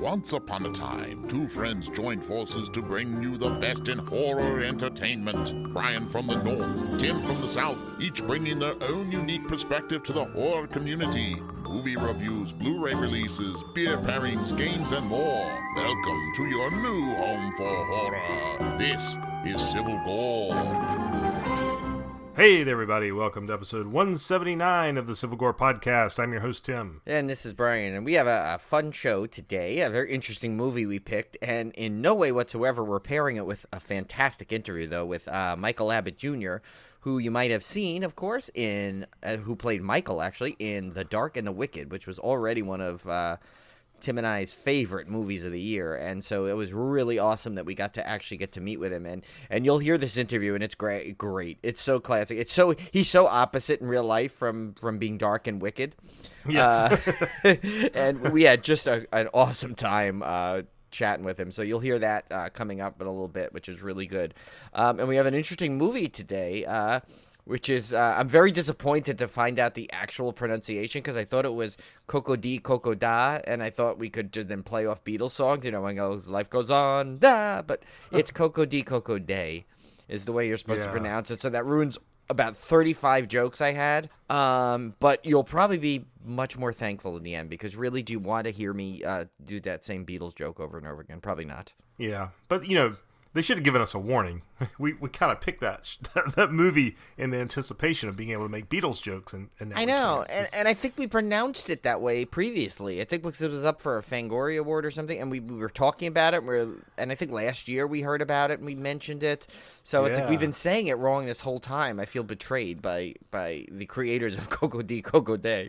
Once upon a time, two friends joined forces to bring you the best in horror entertainment. Brian from the north, Tim from the south, each bringing their own unique perspective to the horror community. Movie reviews, Blu-ray releases, beer pairings, games, and more. Welcome to your new home for horror. This is Civil Gore. Hey there, everybody. Welcome to episode 179 of the Civil Gore podcast. I'm your host, Tim. And this is Brian, and we have a fun show today, a very interesting movie we picked, and in no way whatsoever we're pairing it with a fantastic interview, though, with Michael Abbott Jr., who you might have seen, of course, in who played Michael, actually, in The Dark and the Wicked, which was already one of Tim and I's favorite movies of the year, and so it was really awesome that we got to meet with him, and you'll hear this interview, and it's great. It's so classic. He's so opposite in real life from being dark and wicked. Yes. And we had just an awesome time chatting with him, so you'll hear that coming up in a little bit, which is really good. And we have an interesting movie today, which is, I'm very disappointed to find out the actual pronunciation, because I thought it was Koko-Di Koko-Da, and I thought we could then play off Beatles songs, and goes, life goes on, da, but it's Koko-Di Koko-Da is the way you're supposed to pronounce it, so that ruins about 35 jokes I had, but you'll probably be much more thankful in the end, because really, do you want to hear me do that same Beatles joke over and over again? Probably not. Yeah, but, they should have given us a warning. We kind of picked that movie in the anticipation of being able to make Beatles jokes. And I know, and I think we pronounced it that way previously. I think because it was up for a Fangoria Award or something, and we were talking about it. And I think last year we heard about it and we mentioned it. So it's like we've been saying it wrong this whole time. I feel betrayed by the creators of Koko-Di Koko-Da.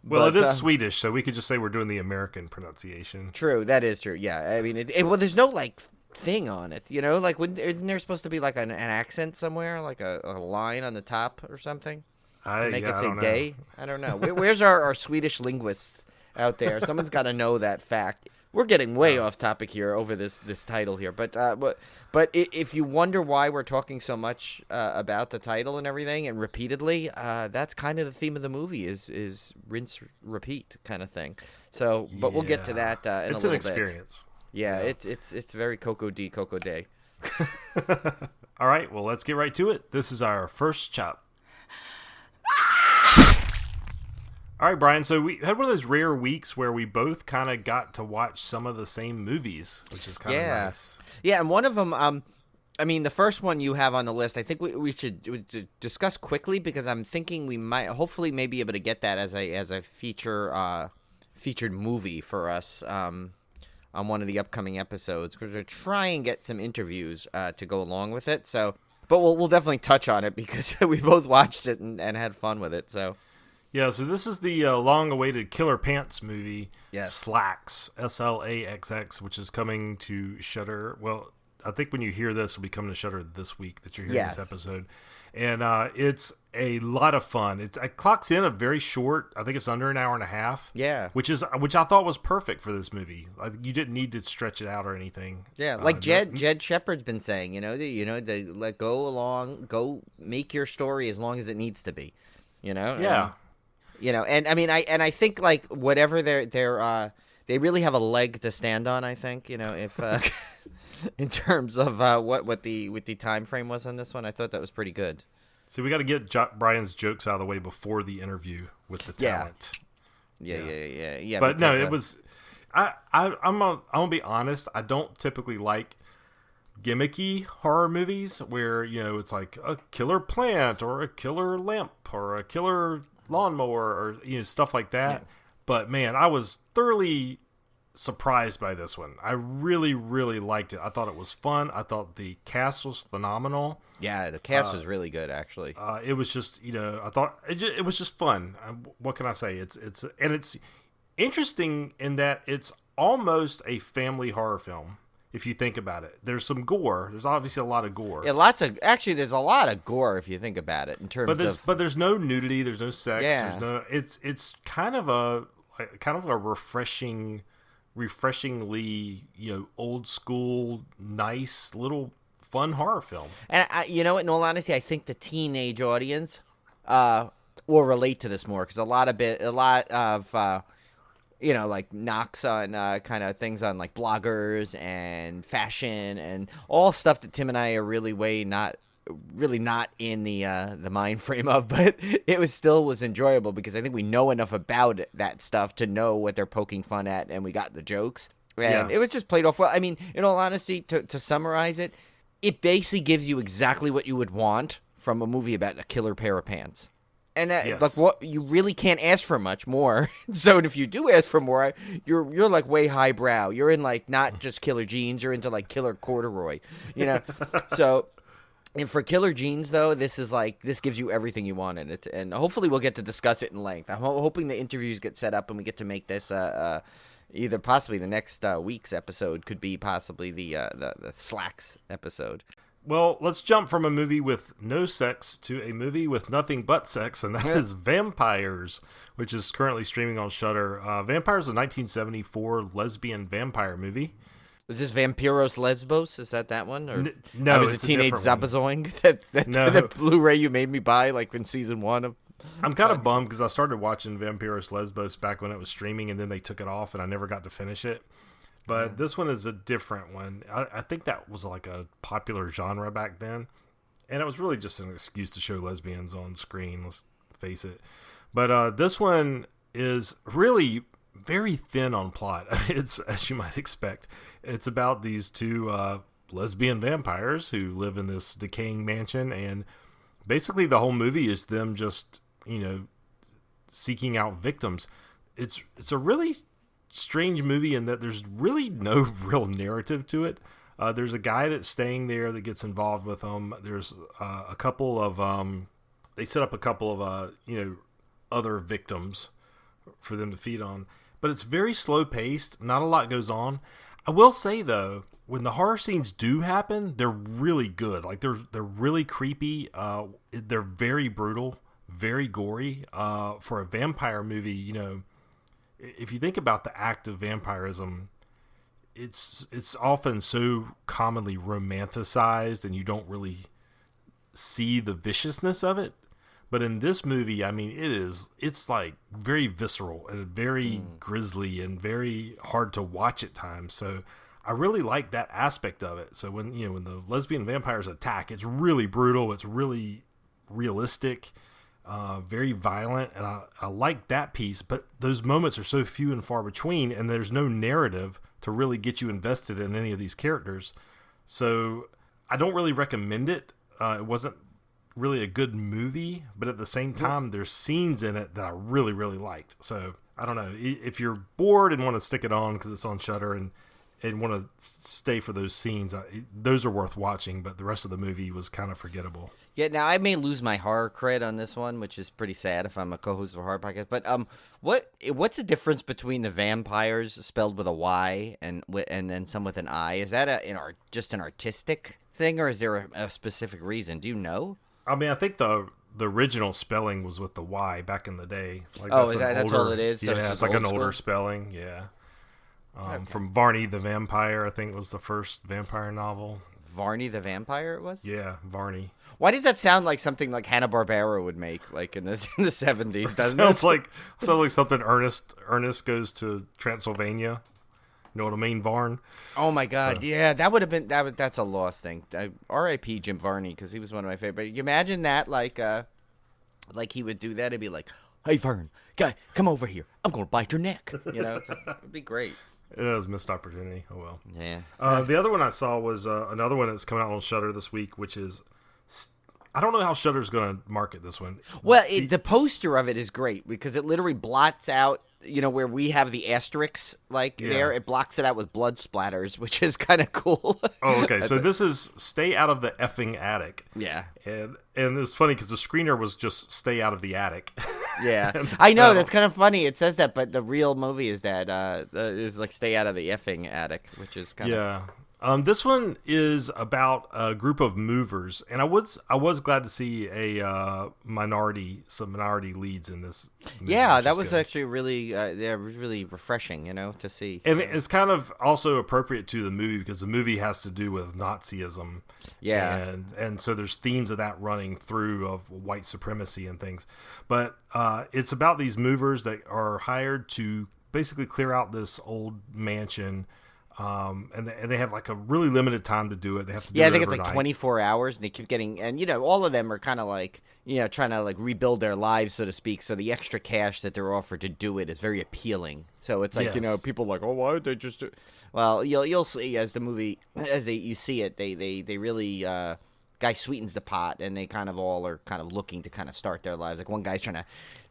Well, it is Swedish, so we could just say we're doing the American pronunciation. True, that is true. Yeah, I mean, well, there's no thing on it, like isn't there supposed to be like an accent somewhere, like a line on the top or something to make it say day? I don't know. Where's our Swedish linguists out there? Someone's got to know that fact. We're getting way off topic here over this title here, but if you wonder why we're talking so much about the title and everything and repeatedly, that's kind of the theme of the movie is rinse repeat kind of thing. So, but we'll get to that in a little bit. It's an experience. Yeah, it's very Koko-Di Koko-Da. All right, well, let's get right to it. This is our first chop. All right, Brian, so we had one of those rare weeks where we both kind of got to watch some of the same movies, which is kind of nice. Yeah, and one of them, I mean, the first one you have on the list, I think we should discuss quickly, because I'm thinking we might, hopefully, may be able to get that as a featured movie for us, on one of the upcoming episodes, because we're trying to get some interviews to go along with it. So, but we'll definitely touch on it, because we both watched it and had fun with it. So, yeah. So this is the long-awaited Killer Pants movie, yes. SLAXX, SLAXX, which is coming to Shudder. Well, I think when you hear this, it'll be coming to Shudder this week that you're hearing this episode. And it's a lot of fun. It clocks in a very short, I think it's under an hour and a half. Yeah. Which I thought was perfect for this movie. You didn't need to stretch it out or anything. Yeah, like Jed Shepard's been saying, they let go make your story as long as it needs to be, Yeah. And I mean, I think like whatever they really have a leg to stand on, I think, if in terms of what the time frame was on this one. I thought that was pretty good. So we got to get Brian's jokes out of the way before the interview with the talent. Yeah. But no, it was. I'm gonna be honest. I don't typically like gimmicky horror movies where it's like a killer plant or a killer lamp or a killer lawnmower or stuff like that. Yeah. But man, I was thoroughly surprised by this one. I really, really liked it. I thought it was fun. I thought the cast was phenomenal. Yeah, the cast was really good, actually. It was just, I thought it was just fun. What can I say? It's interesting in that it's almost a family horror film. If you think about it, there's some gore. There's obviously a lot of gore. Yeah, there's a lot of gore if you think about it in terms but there's no nudity. There's no sex. Yeah. There's no. It's kind of a refreshingly old school, nice little fun horror film. And in all honesty, I think the teenage audience will relate to this more, because a lot of like knocks on kind of things on like bloggers and fashion and all stuff that Tim and I are really not in the mind frame of, but it was enjoyable because I think we know enough about that stuff to know what they're poking fun at, and we got the jokes, and it was just played off well. I mean, in all honesty, to summarize it, it basically gives you exactly what you would want from a movie about a killer pair of pants. And that, like, what you really can't ask for much more. So if you do ask for more, you're like way highbrow. You're in like not just killer jeans. You're into like killer corduroy. So. And for Killer Jeans, though, this gives you everything you want in it, and hopefully we'll get to discuss it in length. I'm hoping the interviews get set up and we get to make this either possibly the next week's episode could be possibly the SLAXX episode. Well, let's jump from a movie with no sex to a movie with nothing but sex, and that is Vampires, which is currently streaming on Shudder. Vampires is a 1974 lesbian vampire movie. Was this Vampiros Lesbos? Is that one? Or no, was it's a Teenage Zabazoing that Blu-ray you made me buy like in season 1 of? I'm kind of bummed because I started watching Vampiros Lesbos back when it was streaming, and then they took it off, and I never got to finish it. But this one is a different one. I think that was like a popular genre back then, and it was really just an excuse to show lesbians on screen. Let's face it. But this one is really very thin on plot. It's, as you might expect, it's about these two lesbian vampires who live in this decaying mansion, and basically the whole movie is them just, seeking out victims. It's a really strange movie in that there's really no real narrative to it. There's a guy that's staying there that gets involved with them. There's a couple of they set up a couple of other victims for them to feed on. But it's very slow paced. Not a lot goes on. I will say though, when the horror scenes do happen, they're really good. Like they're really creepy. They're very brutal, very gory. For a vampire movie, if you think about the act of vampirism, it's often so commonly romanticized, and you don't really see the viciousness of it. But in this movie, I mean, it's like very visceral and very grisly and very hard to watch at times. So I really like that aspect of it. So when the lesbian vampires attack, it's really brutal. It's really realistic, very violent. And I like that piece, but those moments are so few and far between, and there's no narrative to really get you invested in any of these characters. So I don't really recommend it. It wasn't really a good movie, but at the same time there's scenes in it that I really, really liked. So I don't know, if you're bored and want to stick it on because it's on Shudder and want to stay for those scenes, those are worth watching, but the rest of the movie was kind of forgettable. Yeah, now I may lose my horror cred on this one, which is pretty sad if I'm a co-host of a horror podcast. But what's the difference between the vampires spelled with a Y and then some with an I? Is that just an artistic thing, or is there a specific reason? Do you know? I mean, I think the original spelling was with the Y back in the day. Like, that's all it is? So yeah, it's like an older spelling, yeah. Okay. From Varney the Vampire, I think was the first vampire novel. Varney the Vampire it was? Yeah, Varney. Why does that sound like something like Hanna-Barbera would make, like in the 70s, doesn't it? Sounds like something Ernest goes to Transylvania. You know what I mean, Varn? Oh my God, so. Yeah, that would have been that's a lost thing. R.I.P. Jim Varney, because he was one of my favorite. You imagine that, like he would do that. It'd be like, "Hey Vern, guy, come over here. I'm gonna bite your neck." It'd be great. It was a missed opportunity. Oh well. Yeah. The other one I saw was another one that's coming out on Shudder this week, which is. I don't know how Shudder's going to market this one. Well, the poster of it is great because it literally blots out, where we have the asterisks there. It blocks it out with blood splatters, which is kind of cool. Oh, okay. So this is Stay Out of the Effing Attic. Yeah. And it's funny because the screener was just Stay Out of the Attic. Yeah. I know. That's kind of funny. It says that, but the real movie is that is like Stay Out of the Effing Attic, which is kind of... Yeah. This one is about a group of movers, and I was glad to see some minority leads in this movie. Yeah, that was actually really really refreshing, to see. And it's kind of also appropriate to the movie because the movie has to do with Nazism. Yeah. And so there's themes of that running through of white supremacy and things. But it's about these movers that are hired to basically clear out this old mansion. And they have like a really limited time to do it. They have to do it I think overnight. it's like 24 hours, and they keep getting, and all of them are kind of like, trying to like rebuild their lives, so to speak. So the extra cash that they're offered to do it is very appealing. So it's like, Yes. people are like, oh, why would they just do? Well, you'll see as the movie, you see it, they really, guy sweetens the pot, and they kind of all are kind of looking to kind of start their lives. Like one guy's trying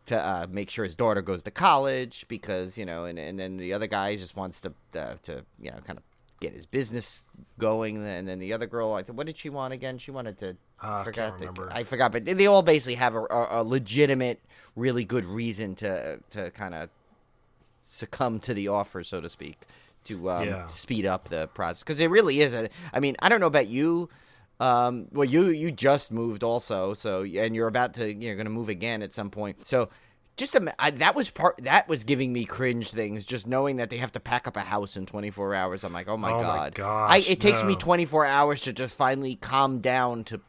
to make sure his daughter goes to college because, and then the other guy just wants to kind of get his business going. And then the other girl, what did she want again? She wanted to, I can't remember. I forgot, but they all basically have a legitimate, really good reason to kind of succumb to the offer, so to speak, to speed up the process. Because it really is. I don't know about you. Well, you just moved also, and you're about to, you're going to move again at some point. So just that was giving me cringe things, just knowing that they have to pack up a house in 24 hours. I'm like, oh my God. Gosh, it takes me 24 hours to just finally calm down to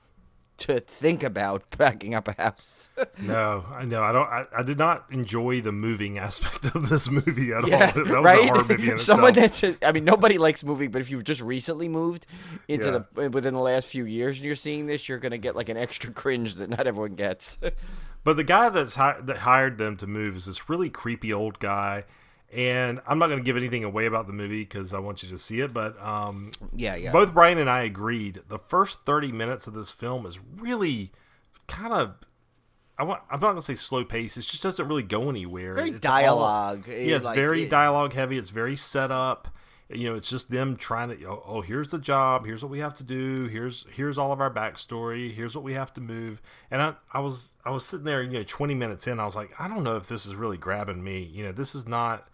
think about packing up a house. No, I know. I did not enjoy the moving aspect of this movie at all. That was right? a hard movie in Someone itself. nobody likes moving, but if you've just recently moved into within the last few years and you're seeing this, you're going to get like an extra cringe that not everyone gets. But the guy that hired them to move is this really creepy old guy. And I'm not going to give anything away about the movie because I want you to see it. But both Brian and I agreed the first 30 minutes of this film is really kind of, I'm not going to say slow pace. It just doesn't really go anywhere. Very dialogue. It's very dialogue heavy. It's very set up. It's just them trying to, here's the job. Here's what we have to do. Here's all of our backstory. Here's what we have to move. And I was sitting there, 20 minutes in. I was like, I don't know if this is really grabbing me. This is not.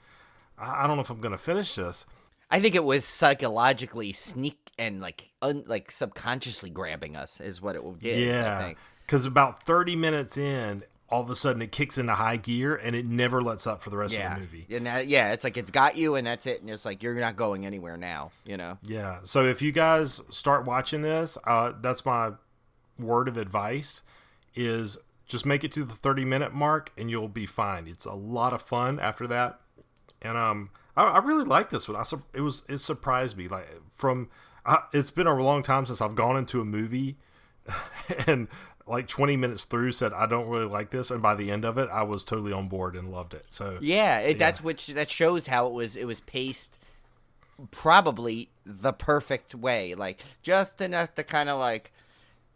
I don't know if I'm going to finish this. I think it was psychologically sneak and like subconsciously grabbing us is what it did. Yeah, because about 30 minutes in, all of a sudden it kicks into high gear and it never lets up for the rest of the movie. And it's like it's got you and that's it. And it's like you're not going anywhere now, Yeah, so if you guys start watching this, that's my word of advice is just make it to the 30-minute mark and you'll be fine. It's a lot of fun after that. And I really like this one. It surprised me. It's been a long time since I've gone into a movie, and like 20 minutes through said I don't really like this, and by the end of it, I was totally on board and loved it. So that shows how it was paced, probably the perfect way, like just enough to kind of like.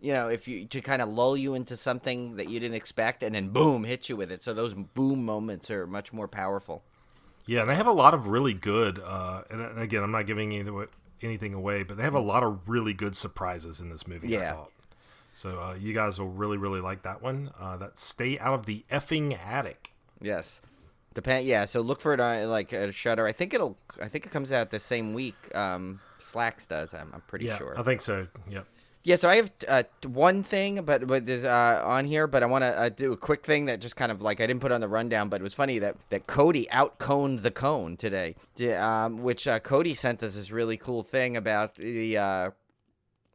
To kind of lull you into something that you didn't expect, and then boom, hit you with it. So those boom moments are much more powerful. Yeah, and they have a lot of really good, and again, I'm not giving anything away, but they have a lot of really good surprises in this movie, I thought. So you guys will really, really like that one. That's Stay Out of the Effing Attic. Yes. So look for it on a Shudder. I think it comes out the same week SLAXX does, I'm pretty sure. I think so, yep. Yeah, so I have one thing, but there's on here, but I want to do a quick thing that just kind of like I didn't put on the rundown, but it was funny that Cody out-coned the cone today, which Cody sent us this really cool thing about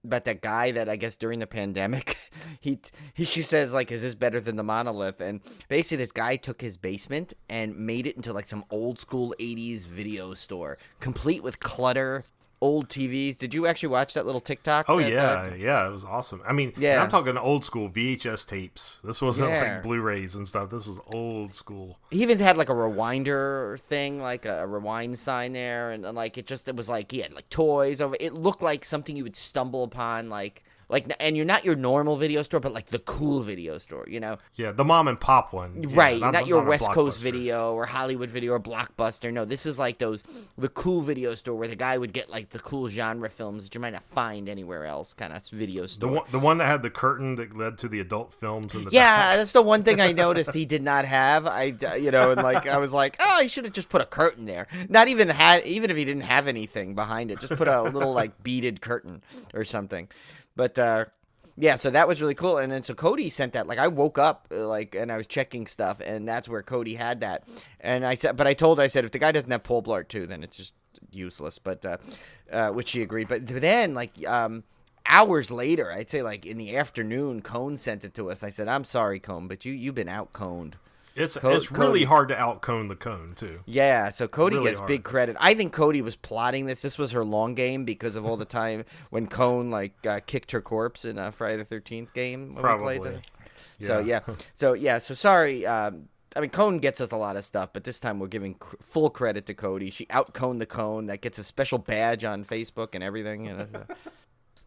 about that guy that I guess during the pandemic, she says like, is this better than the monolith? And basically this guy took his basement and made it into like some old school 80s video store, complete with clutter. Old TVs. Did you actually watch that little TikTok? Oh, yeah, it was awesome. I mean, I'm talking old school VHS tapes. This wasn't like Blu-rays and stuff. This was old school. He even had like a rewinder thing, like a rewind sign there, and like it was like he had like toys over. It looked like something you would stumble upon, like, and you're not your normal video store, but like the cool video store, Yeah, the mom and pop one. Right, not your West Coast Video or Hollywood Video or Blockbuster. No, this is like the cool video store where the guy would get like the cool genre films that you might not find anywhere else, kind of video store. The one that had the curtain that led to the adult films in the back. That's the one thing I noticed he did not have. And like I was like, oh, he should have just put a curtain there. Not even even if he didn't have anything behind it, just put a little like beaded curtain or something. But, so that was really cool. And then so Cody sent that. Like, I woke up, and I was checking stuff, and that's where Cody had that. And I said, if the guy doesn't have pole blart too, then it's just useless. But, which she agreed. But then, hours later, I'd say, in the afternoon, Cone sent it to us. I said, I'm sorry, Cone, but you've been out-coned. It's really hard to out-cone the cone, too. Yeah, so Cody really gets hard. big credit. I think Cody was plotting this. This was her long game because of all the time when Cone kicked her corpse in a Friday the 13th game when Probably. we played this. Yeah. So sorry. I mean, Cone gets us a lot of stuff, but this time we're giving full credit to Cody. She out-coned the Cone. That gets a special badge on Facebook and everything.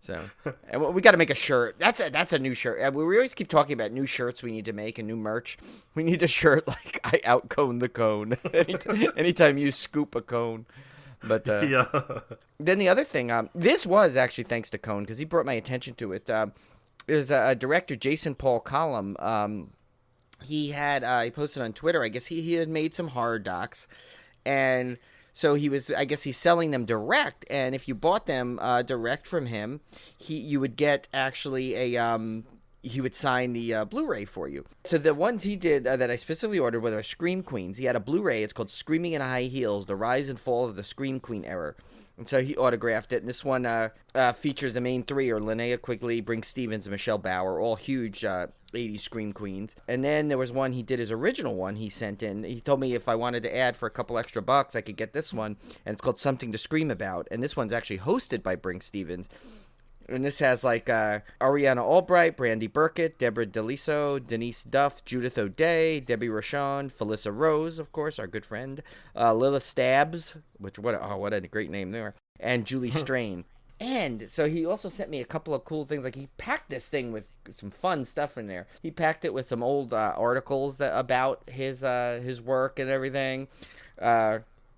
So, and we got to make a shirt. That's a new shirt. We always keep talking about new shirts we need to make and new merch. We need a shirt like I out-coned the Cone. Anytime you scoop a cone. But Yeah. then the other thing, this was actually thanks to Cone because he brought my attention to it. There's a director, Jason Paul Collum. He posted on Twitter. I guess he had made some horror docs, and so he's selling them direct. And if you bought them direct from him, you would get actually he would sign the Blu-ray for you. So the ones he did that I specifically ordered were the Scream Queens. He had a Blu-ray. It's called Screaming in High Heels: The Rise and Fall of the Scream Queen Era. And so he autographed it. And this one features the main three are Linnea Quigley, Brinke Stevens, and Michelle Bauer, all huge 80s Scream Queens. And then there was one he did, his original one he sent in. He told me if I wanted to add for a couple extra bucks, I could get this one. And it's called Something to Scream About. And this one's actually hosted by Brinke Stevens. And this has Ariana Albright, Brandy Burkett, Deborah DeLiso, Denise Duff, Judith O'Day, Debbie Rochon, Felissa Rose, of course, our good friend, Lilith Stabbs, what a great name there, and Julie Strain. And so he also sent me a couple of cool things. Like he packed this thing with some fun stuff in there. He packed it with some old articles about his work and everything.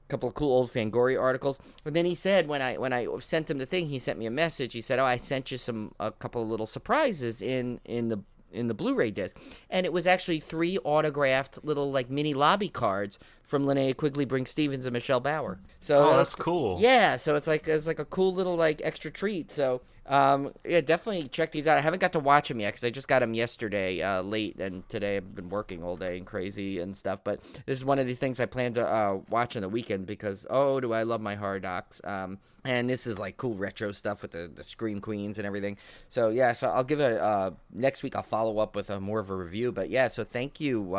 Couple of cool old Fangoria articles. And then he said when I sent him the thing, he sent me a message. He said, "Oh, I sent you a couple of little surprises in the Blu-ray disc." And it was actually 3 autographed little mini lobby cards from Linnea Quigley, Brinke Stevens, and Michelle Bauer. So that's cool. Yeah, so it's like a cool little extra treat. So yeah, definitely check these out. I haven't got to watch them yet because I just got them yesterday late, and today I've been working all day and crazy and stuff. But this is one of the things I plan to watch on the weekend because do I love my horror docs. And this is cool retro stuff with the Scream Queens and everything. So yeah, so I'll give it next week. I'll follow up with more of a review. But yeah, so thank you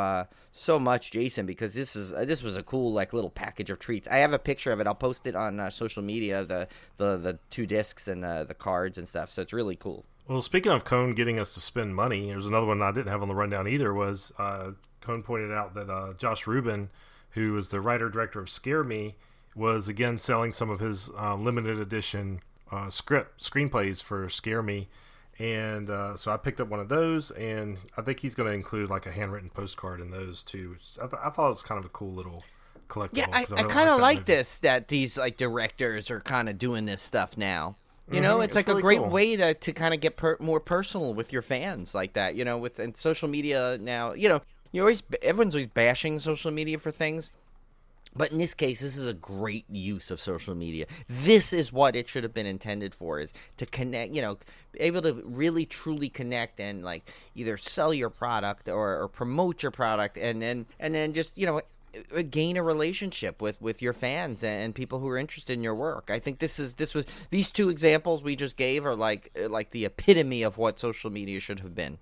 so much, Jason, because this was a cool little package of treats. I have a picture of it. I'll post it on social media. The 2 discs and the cards and stuff. So it's really cool. Well, speaking of Cone getting us to spend money, there's another one I didn't have on the rundown either. Was Cone pointed out that Josh Rubin, who was the writer-director of Scare Me, was again selling some of his limited edition screenplays for Scare Me, and so I picked up one of those, and I think he's going to include a handwritten postcard in those too. Which I thought it was kind of a cool little collectible. Yeah, I kind of like this that these directors are kind of doing this stuff now. You know, it's really a great way to kind of get more personal with your fans like that. And social media now. Everyone's always bashing social media for things. But in this case, this is a great use of social media. This is what it should have been intended for, is to connect, able to really truly connect and either sell your product or promote your product and then just, gain a relationship with your fans and people who are interested in your work. I think these 2 examples we just gave are like the epitome of what social media should have been.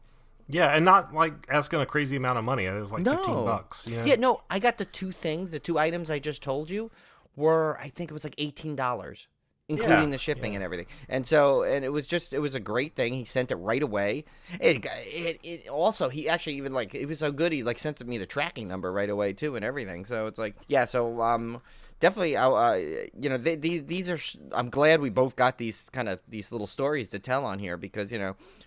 Yeah, and not asking a crazy amount of money. It was $15. Yeah, no, I got the 2 things, the 2 items I just told you were, I think it was $18, including the shipping and everything. And so, and it was a great thing. He sent it right away. It also, he actually even it was so good, he sent me the tracking number right away too and everything. So it's so definitely, these are. I'm glad we both got these little stories to tell on here because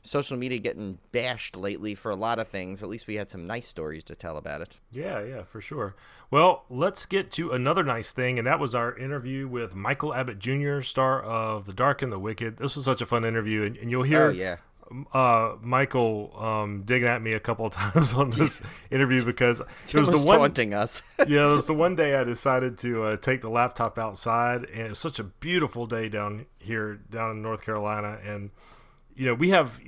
social media getting bashed lately for a lot of things. At least we had some nice stories to tell about it. Yeah, for sure. Well, let's get to another nice thing, and that was our interview with Michael Abbott Jr., star of The Dark and the Wicked. This was such a fun interview, and you'll hear. Michael digging at me a couple of times on this interview because it was the one taunting us. Yeah, it was the one day I decided to take the laptop outside, and it's such a beautiful day down in North Carolina, and we have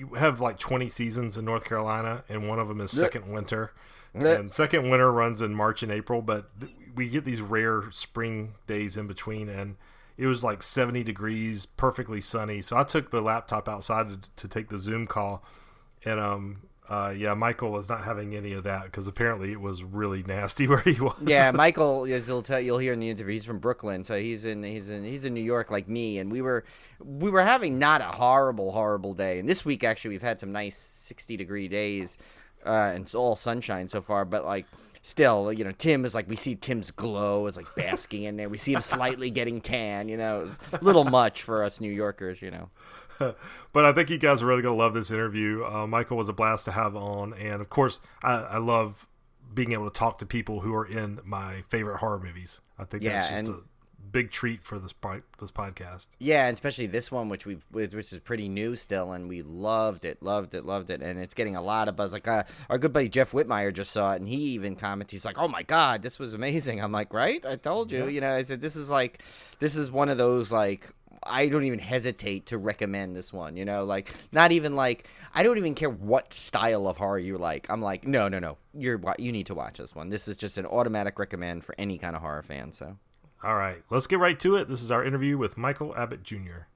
20 seasons in North Carolina, and one of them is second winter, and second winter runs in March and April, but we get these rare spring days in between, and it was 70 degrees, perfectly sunny. So I took the laptop outside to take the Zoom call, and Yeah, Michael was not having any of that because apparently it was really nasty where he was. Yeah, Michael, as you'll hear in the interview, he's from Brooklyn, so he's in New York like me, and we were having not a horrible day. And this week actually we've had some nice 60-degree days, and it's all sunshine so far. But like still, Tim is like, we see Tim's glow is like basking in there. We see him slightly getting tan. It's a little much for us New Yorkers. But I think you guys are really going to love this interview. Michael was a blast to have on. And, of course, I love being able to talk to people who are in my favorite horror movies. I think that's just a big treat for this podcast. Yeah, and especially this one, which is pretty new still, and we loved it. And it's getting a lot of buzz. Like our good buddy Jeff Whitmire just saw it, and he even commented, he's like, "Oh, my God, this was amazing." I'm like, right? I told you. I said, this is one of those, like, I don't even hesitate to recommend this one, like not even like, I don't even care what style of horror you like. I'm like, no, you need to watch this one. This is just an automatic recommend for any kind of horror fan. So, all right, let's get right to it. This is our interview with Michael Abbott Jr.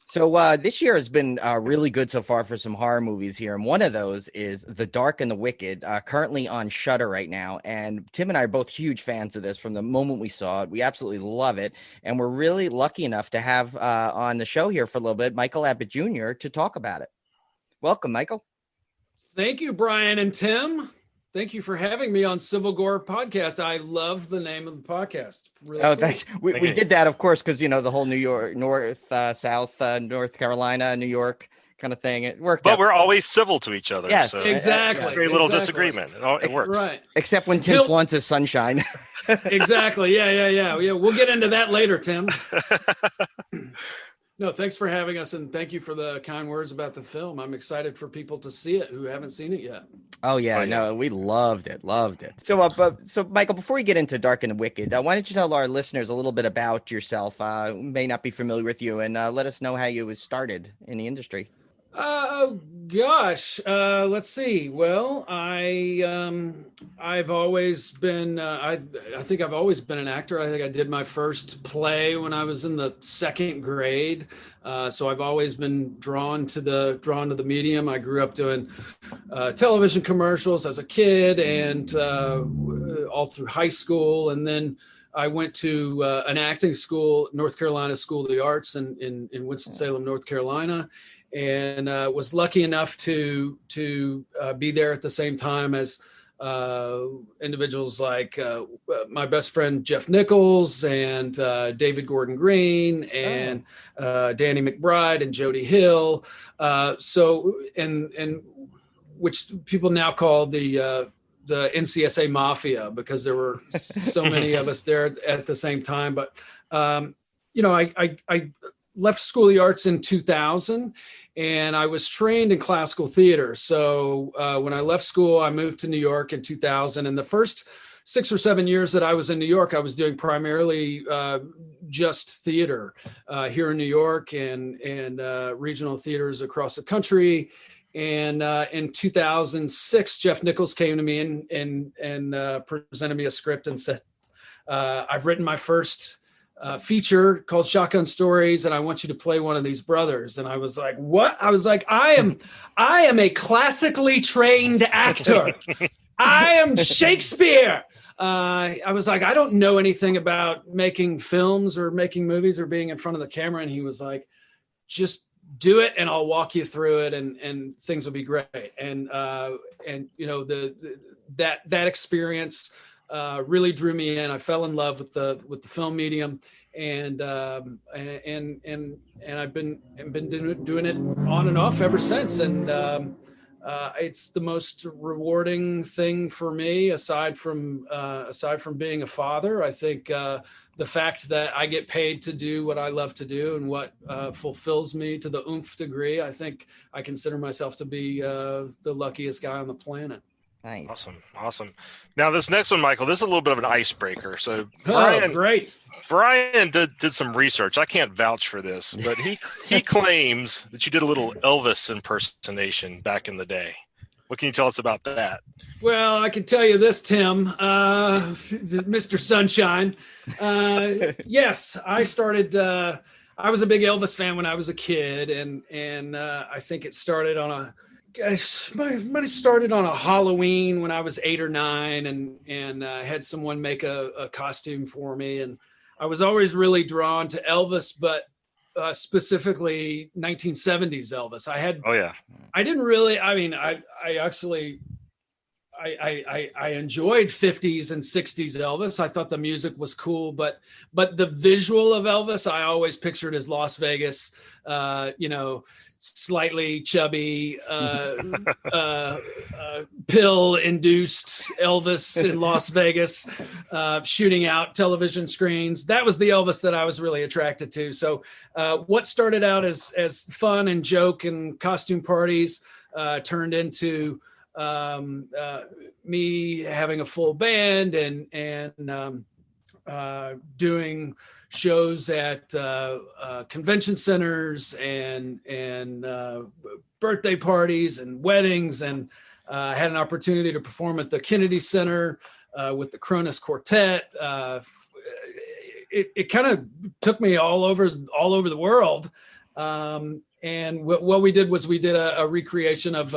So this year has been really good so far for some horror movies here, and one of those is The Dark and the Wicked, currently on Shudder right now. And Tim and I are both huge fans of this from the moment we saw it. We absolutely love it, and we're really lucky enough to have on the show here for a little bit Michael Abbott Jr. to talk about it. Welcome, Michael. Thank you, Brian and Tim. Thank you for having me on Civil Gore podcast. I love the name of the podcast. Really cool. Thanks. We did that, of course, because, the whole New York, North, South, North Carolina, New York kind of thing. It worked out. We're always civil to each other. Yes, so exactly. Very little disagreement. It works. Right. Except when Tim flaunts his sunshine. Exactly. Yeah. We'll get into that later, Tim. No, thanks for having us, and thank you for the kind words about the film. I'm excited for people to see it who haven't seen it yet. Oh yeah, no, we loved it. So Michael, before we get into Dark and the Wicked, why don't you tell our listeners a little bit about yourself, who may not be familiar with you, and let us know how you was started in the industry. Let's see. Well, I've always been, I think I've always been an actor. I think I did my first play when I was in the second grade. So I've always been drawn to the medium. I grew up doing television commercials as a kid and all through high school. And then I went to an acting school, North Carolina School of the Arts in Winston-Salem, North Carolina. And was lucky enough to be there at the same time as individuals like my best friend Jeff Nichols and David Gordon Green and Danny McBride and Jody Hill. So which people now call the NCSA Mafia, because there were so many of us there at the same time. But I left School of the Arts in 2000. And I was trained in classical theater. So when I left school, I moved to New York in 2000. And the first 6 or 7 years that I was in New York, I was doing primarily just theater here in New York and regional theaters across the country. And in 2006, Jeff Nichols came to me and presented me a script and said, I've written my first feature called Shotgun Stories, and I want you to play one of these brothers. And I was like, what? I was like, I am a classically trained actor. I am Shakespeare. I was like, I don't know anything about making films or making movies or being in front of the camera. And he was like, just do it and I'll walk you through it and things will be great. And that experience really drew me in. I fell in love with the film medium, and I've been doing it on and off ever since. And it's the most rewarding thing for me, aside from being a father. I think the fact that I get paid to do what I love to do and what fulfills me to the oomph degree, I think I consider myself to be the luckiest guy on the planet. Nice. Awesome. Now this next one, Michael, this is a little bit of an icebreaker. So great. Brian did some research. I can't vouch for this, but he claims that you did a little Elvis impersonation back in the day. What can you tell us about that? Well, I can tell you this, Tim, Mr. Sunshine. Yes, I started I was a big Elvis fan when I was a kid, and I think it started on might have started on a Halloween when I was 8 or 9, and had someone make a costume for me, and I was always really drawn to Elvis, but specifically 1970s Elvis. I didn't really. I mean, I actually. I enjoyed 50s and 60s Elvis. I thought the music was cool, but the visual of Elvis, I always pictured as Las Vegas, slightly chubby, pill-induced Elvis in Las Vegas, shooting out television screens. That was the Elvis that I was really attracted to. So what started out as fun and joke and costume parties turned into me having a full band and doing shows at convention centers and birthday parties and weddings, and had an opportunity to perform at the Kennedy Center with the Cronus Quartet. It kind of took me all over the world. And what we did was we did a recreation of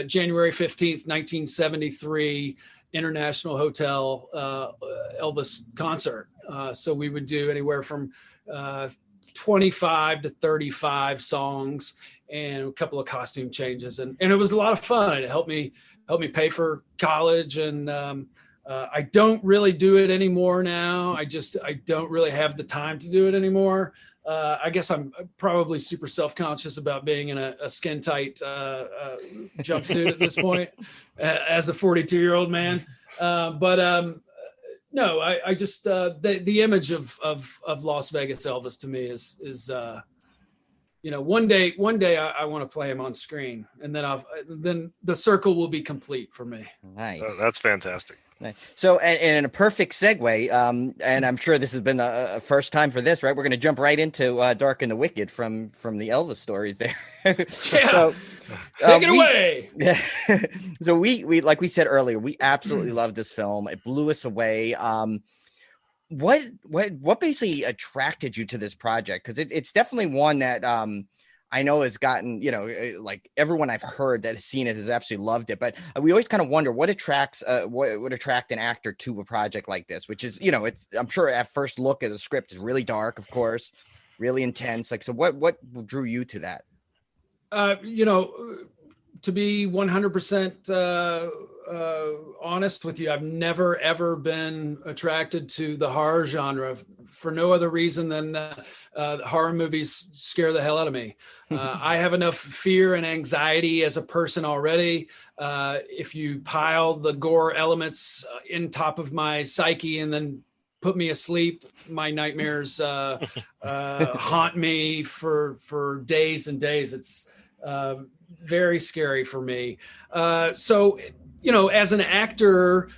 January 15th, 1973 International Hotel Elvis concert. So we would do anywhere from 25 to 35 songs and a couple of costume changes. And it was a lot of fun. It helped me pay for college. And I don't really do it anymore now. I don't really have the time to do it anymore. I guess I'm probably super self-conscious about being in a skin tight jumpsuit at this point as a 42-year-old man. No, I just the image of Las Vegas Elvis to me is one day I want to play him on screen, and then the circle will be complete for me. Nice. Oh, that's fantastic. Nice. So, and in a perfect segue, and I'm sure this has been a first time for this, right? We're going to jump right into Dark and the Wicked from the Elvis stories there. Yeah. So, take it away. Yeah. So we like we said earlier, we absolutely loved this film. It blew us away. What basically attracted you to this project? Because it's definitely one that I know has gotten, like everyone I've heard that has seen it has absolutely loved it. But we always kind of wonder what attracts, what would attract an actor to a project like this, which is, I'm sure at first look at the script is really dark, of course, really intense. Like, so what drew you to that? To be 100% honest with you, I've never, ever been attracted to the horror genre for no other reason than horror movies scare the hell out of me. I have enough fear and anxiety as a person already. If you pile the gore elements in top of my psyche and then put me asleep, my nightmares haunt me for days and days. It's very scary for me. So, as an actor,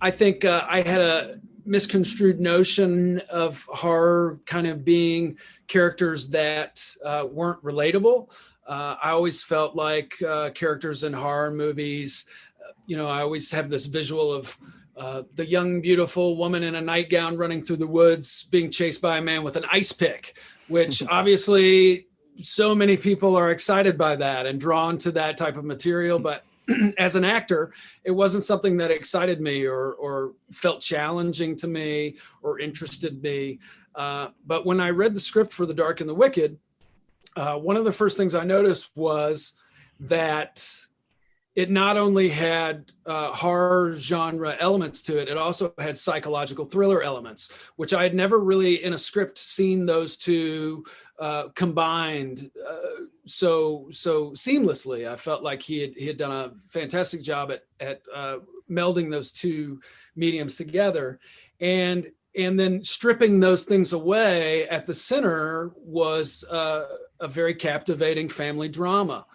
I think I had a misconstrued notion of horror kind of being characters that weren't relatable. I always felt like characters in horror movies, I always have this visual of the young, beautiful woman in a nightgown running through the woods being chased by a man with an ice pick, which obviously so many people are excited by that and drawn to that type of material. But as an actor, it wasn't something that excited me or felt challenging to me or interested me. But when I read the script for The Dark and the Wicked, one of the first things I noticed was that it not only had horror genre elements to it, it also had psychological thriller elements, which I had never really in a script seen those two combined so seamlessly. I felt like he had done a fantastic job at melding those two mediums together, and then stripping those things away. At the center was a very captivating family drama,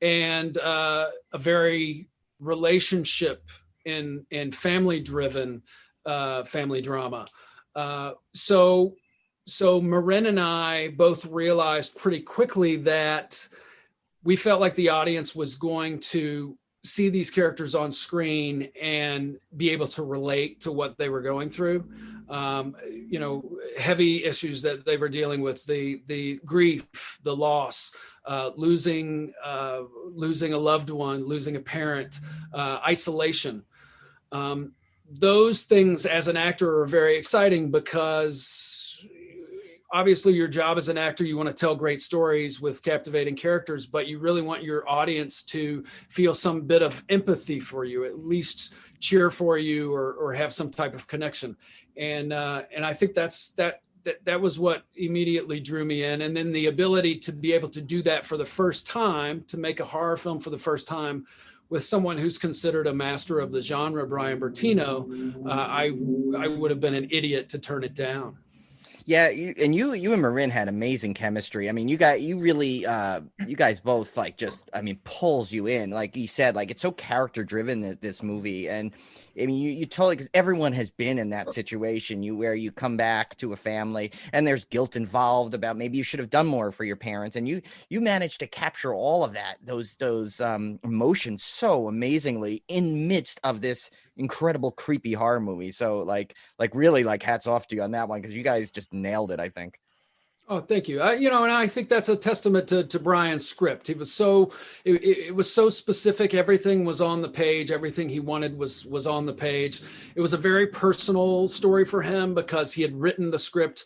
and a very relationship and family driven family drama. So Marin and I both realized pretty quickly that we felt like the audience was going to see these characters on screen and be able to relate to what they were going through. Heavy issues that they were dealing with, the grief, the loss, losing a loved one, losing a parent, isolation. Those things as an actor are very exciting because obviously your job as an actor, you want to tell great stories with captivating characters, but you really want your audience to feel some bit of empathy for you, at least cheer for you or have some type of connection. And I think that was what immediately drew me in. And then the ability to be able to do that for the first time, to make a horror film for the first time with someone who's considered a master of the genre, Brian Bertino, I would have been an idiot to turn it down. Yeah, you and Marin had amazing chemistry. I mean, you guys both pulls you in. Like you said, like it's so character driven, this movie. And I mean, you totally, because everyone has been in that situation where you come back to a family and there's guilt involved about maybe you should have done more for your parents. And you managed to capture all of that, those emotions so amazingly in midst of this incredible creepy horror movie. So like really hats off to you on that one, because you guys just nailed it, I think. Oh, thank you. And I think that's a testament to Brian's script. He was it was so specific. Everything was on the page. Everything he wanted was on the page. It was a very personal story for him because he had written the script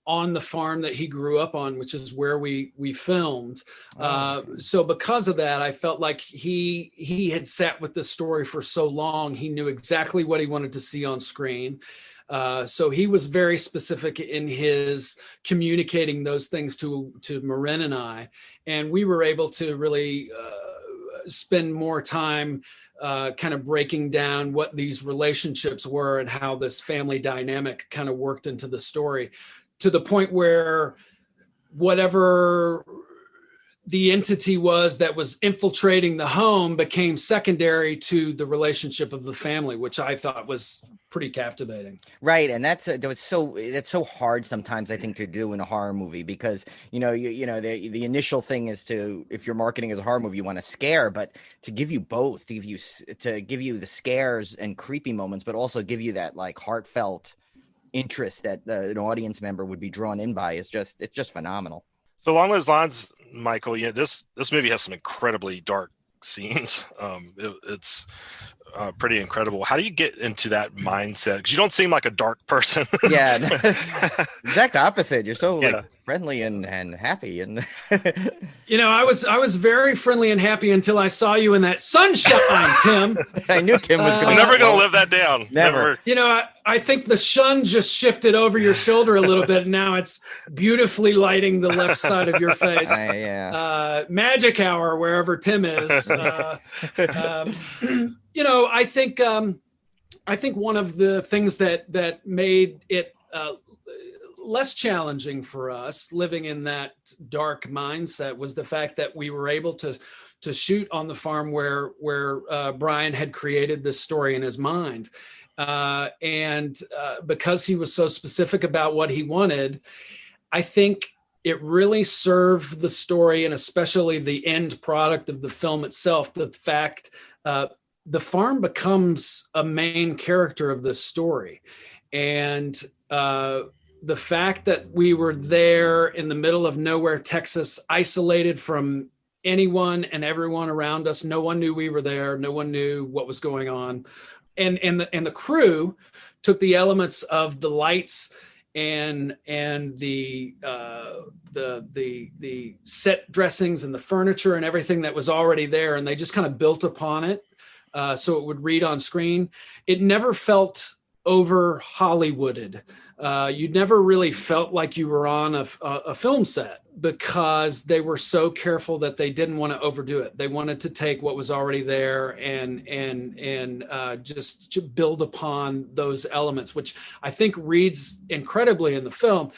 on the farm that he grew up on, which is where we filmed. So because of that, I felt like he had sat with this story for so long. He knew exactly what he wanted to see on screen. So he was very specific in his communicating those things to Marin and I, and we were able to really spend more time kind of breaking down what these relationships were and how this family dynamic kind of worked into the story, to the point where whatever the entity was that was infiltrating the home became secondary to the relationship of the family, which I thought was pretty captivating. Right. And that's so hard sometimes, I think, to do in a horror movie, because, the initial thing is if you're marketing as a horror movie, you want to scare, but to give you both, to give you the scares and creepy moments, but also give you that like heartfelt interest that an audience member would be drawn in by, it's just phenomenal. So along those lines, Michael, this movie has some incredibly dark scenes. It's pretty incredible. How do you get into that mindset? Because you don't seem like a dark person. Yeah, exact opposite. You're so friendly and happy. And I was very friendly and happy until I saw you in that sunshine, Tim. I knew Tim was going. I'm never going to live that down. Never. I think the sun just shifted over your shoulder a little bit. And now it's beautifully lighting the left side of your face. Magic hour wherever Tim is. I think one of the things that made it less challenging for us living in that dark mindset was the fact that we were able to shoot on the farm where Brian had created this story in his mind. And because he was so specific about what he wanted, I think it really served the story, and especially the end product of the film itself. The fact the farm becomes a main character of this story. And the fact that we were there in the middle of nowhere, Texas, isolated from anyone and everyone around us. No one knew we were there. No one knew what was going on. And the crew took the elements of the lights and the set dressings and the furniture and everything that was already there, and they just kind of built upon it so it would read on screen. It never felt over Hollywooded. You never really felt like you were on a film set, because they were so careful that they didn't want to overdo it. They wanted to take what was already there and just build upon those elements, which I think reads incredibly in the film.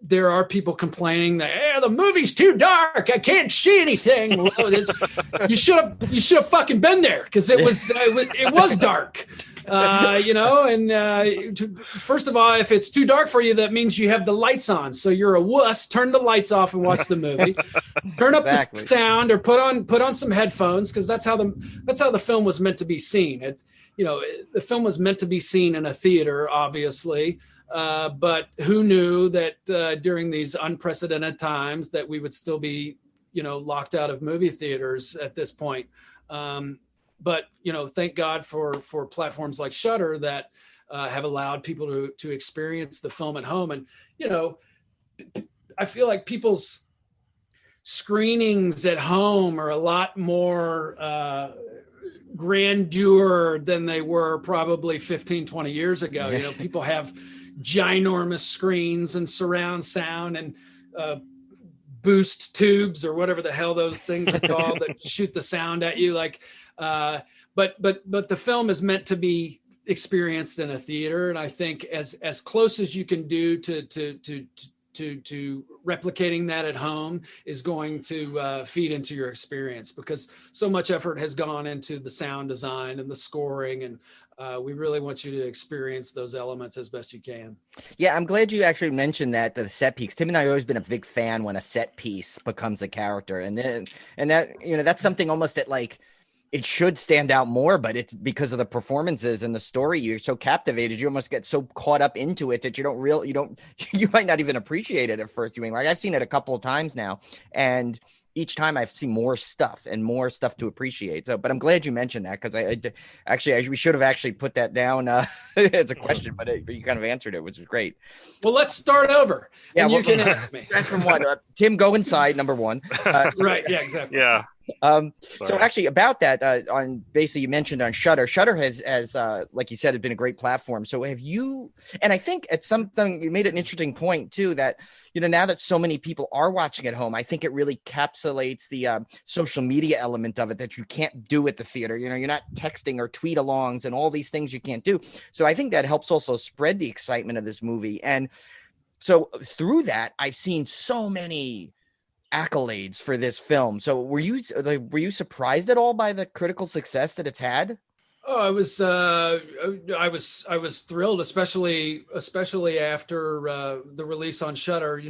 There are people complaining that the movie's too dark, I can't see anything. Well, you should have fucking been there, because it was dark. First of all, if it's too dark for you, that means you have the lights on. So you're a wuss. Turn the lights off and watch the movie. Turn up the sound, or put on some headphones, because that's how the film was meant to be seen. The film was meant to be seen in a theater, obviously. But who knew that during these unprecedented times that we would still be, locked out of movie theaters at this point. But thank God for platforms like Shudder that have allowed people to experience the film at home. And I feel like people's screenings at home are a lot more grandeur than they were probably 15, 20 years ago. People have ginormous screens and surround sound and boost tubes, or whatever the hell those things are called, that shoot the sound at you. But the film is meant to be experienced in a theater, and I think as close as you can do to replicating that at home is going to feed into your experience, because so much effort has gone into the sound design and the scoring, and we really want you to experience those elements as best you can. Yeah, I'm glad you actually mentioned that, the set piece. Tim and I have always been a big fan when a set piece becomes a character, and that's something almost that, like, it should stand out more, but it's because of the performances and the story. You're so captivated, you almost get so caught up into it that you might not even appreciate it at first viewing. Like, I've seen it a couple of times now, and each time I've seen more stuff to appreciate. So, but I'm glad you mentioned that, because we should have actually put that down as a question, but you kind of answered it, which was great. Well, let's start over. Yeah, and you can ask me. From what? Tim, go inside. Number one. Right. Yeah. Exactly. Yeah. So actually about that, on basically you mentioned on Shudder has like you said, has been a great platform. So have you, and I think it's something, you made an interesting point too, that, now that so many people are watching at home, I think it really encapsulates the social media element of it that you can't do at the theater. You're not texting or tweet alongs and all these things you can't do. So I think that helps also spread the excitement of this movie. And so through that, I've seen so many accolades for this film. So were you surprised at all by the critical success that it's had? Oh, I was thrilled, especially after the release on Shudder.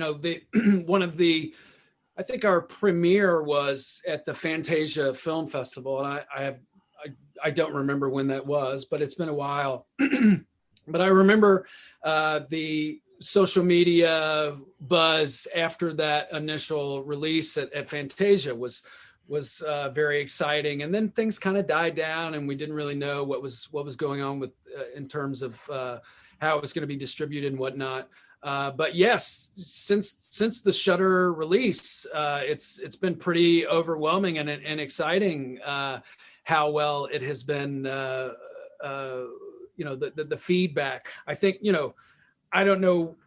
I think our premiere was at the Fantasia Film Festival, and I don't remember when that was, but it's been a while. But I remember the social media buzz after that initial release at Fantasia was very exciting, and then things kind of died down, and we didn't really know what was going on with in terms of how it was going to be distributed and whatnot. But yes, since the Shudder release, it's been pretty overwhelming and exciting how well it has been. The feedback. I think I don't know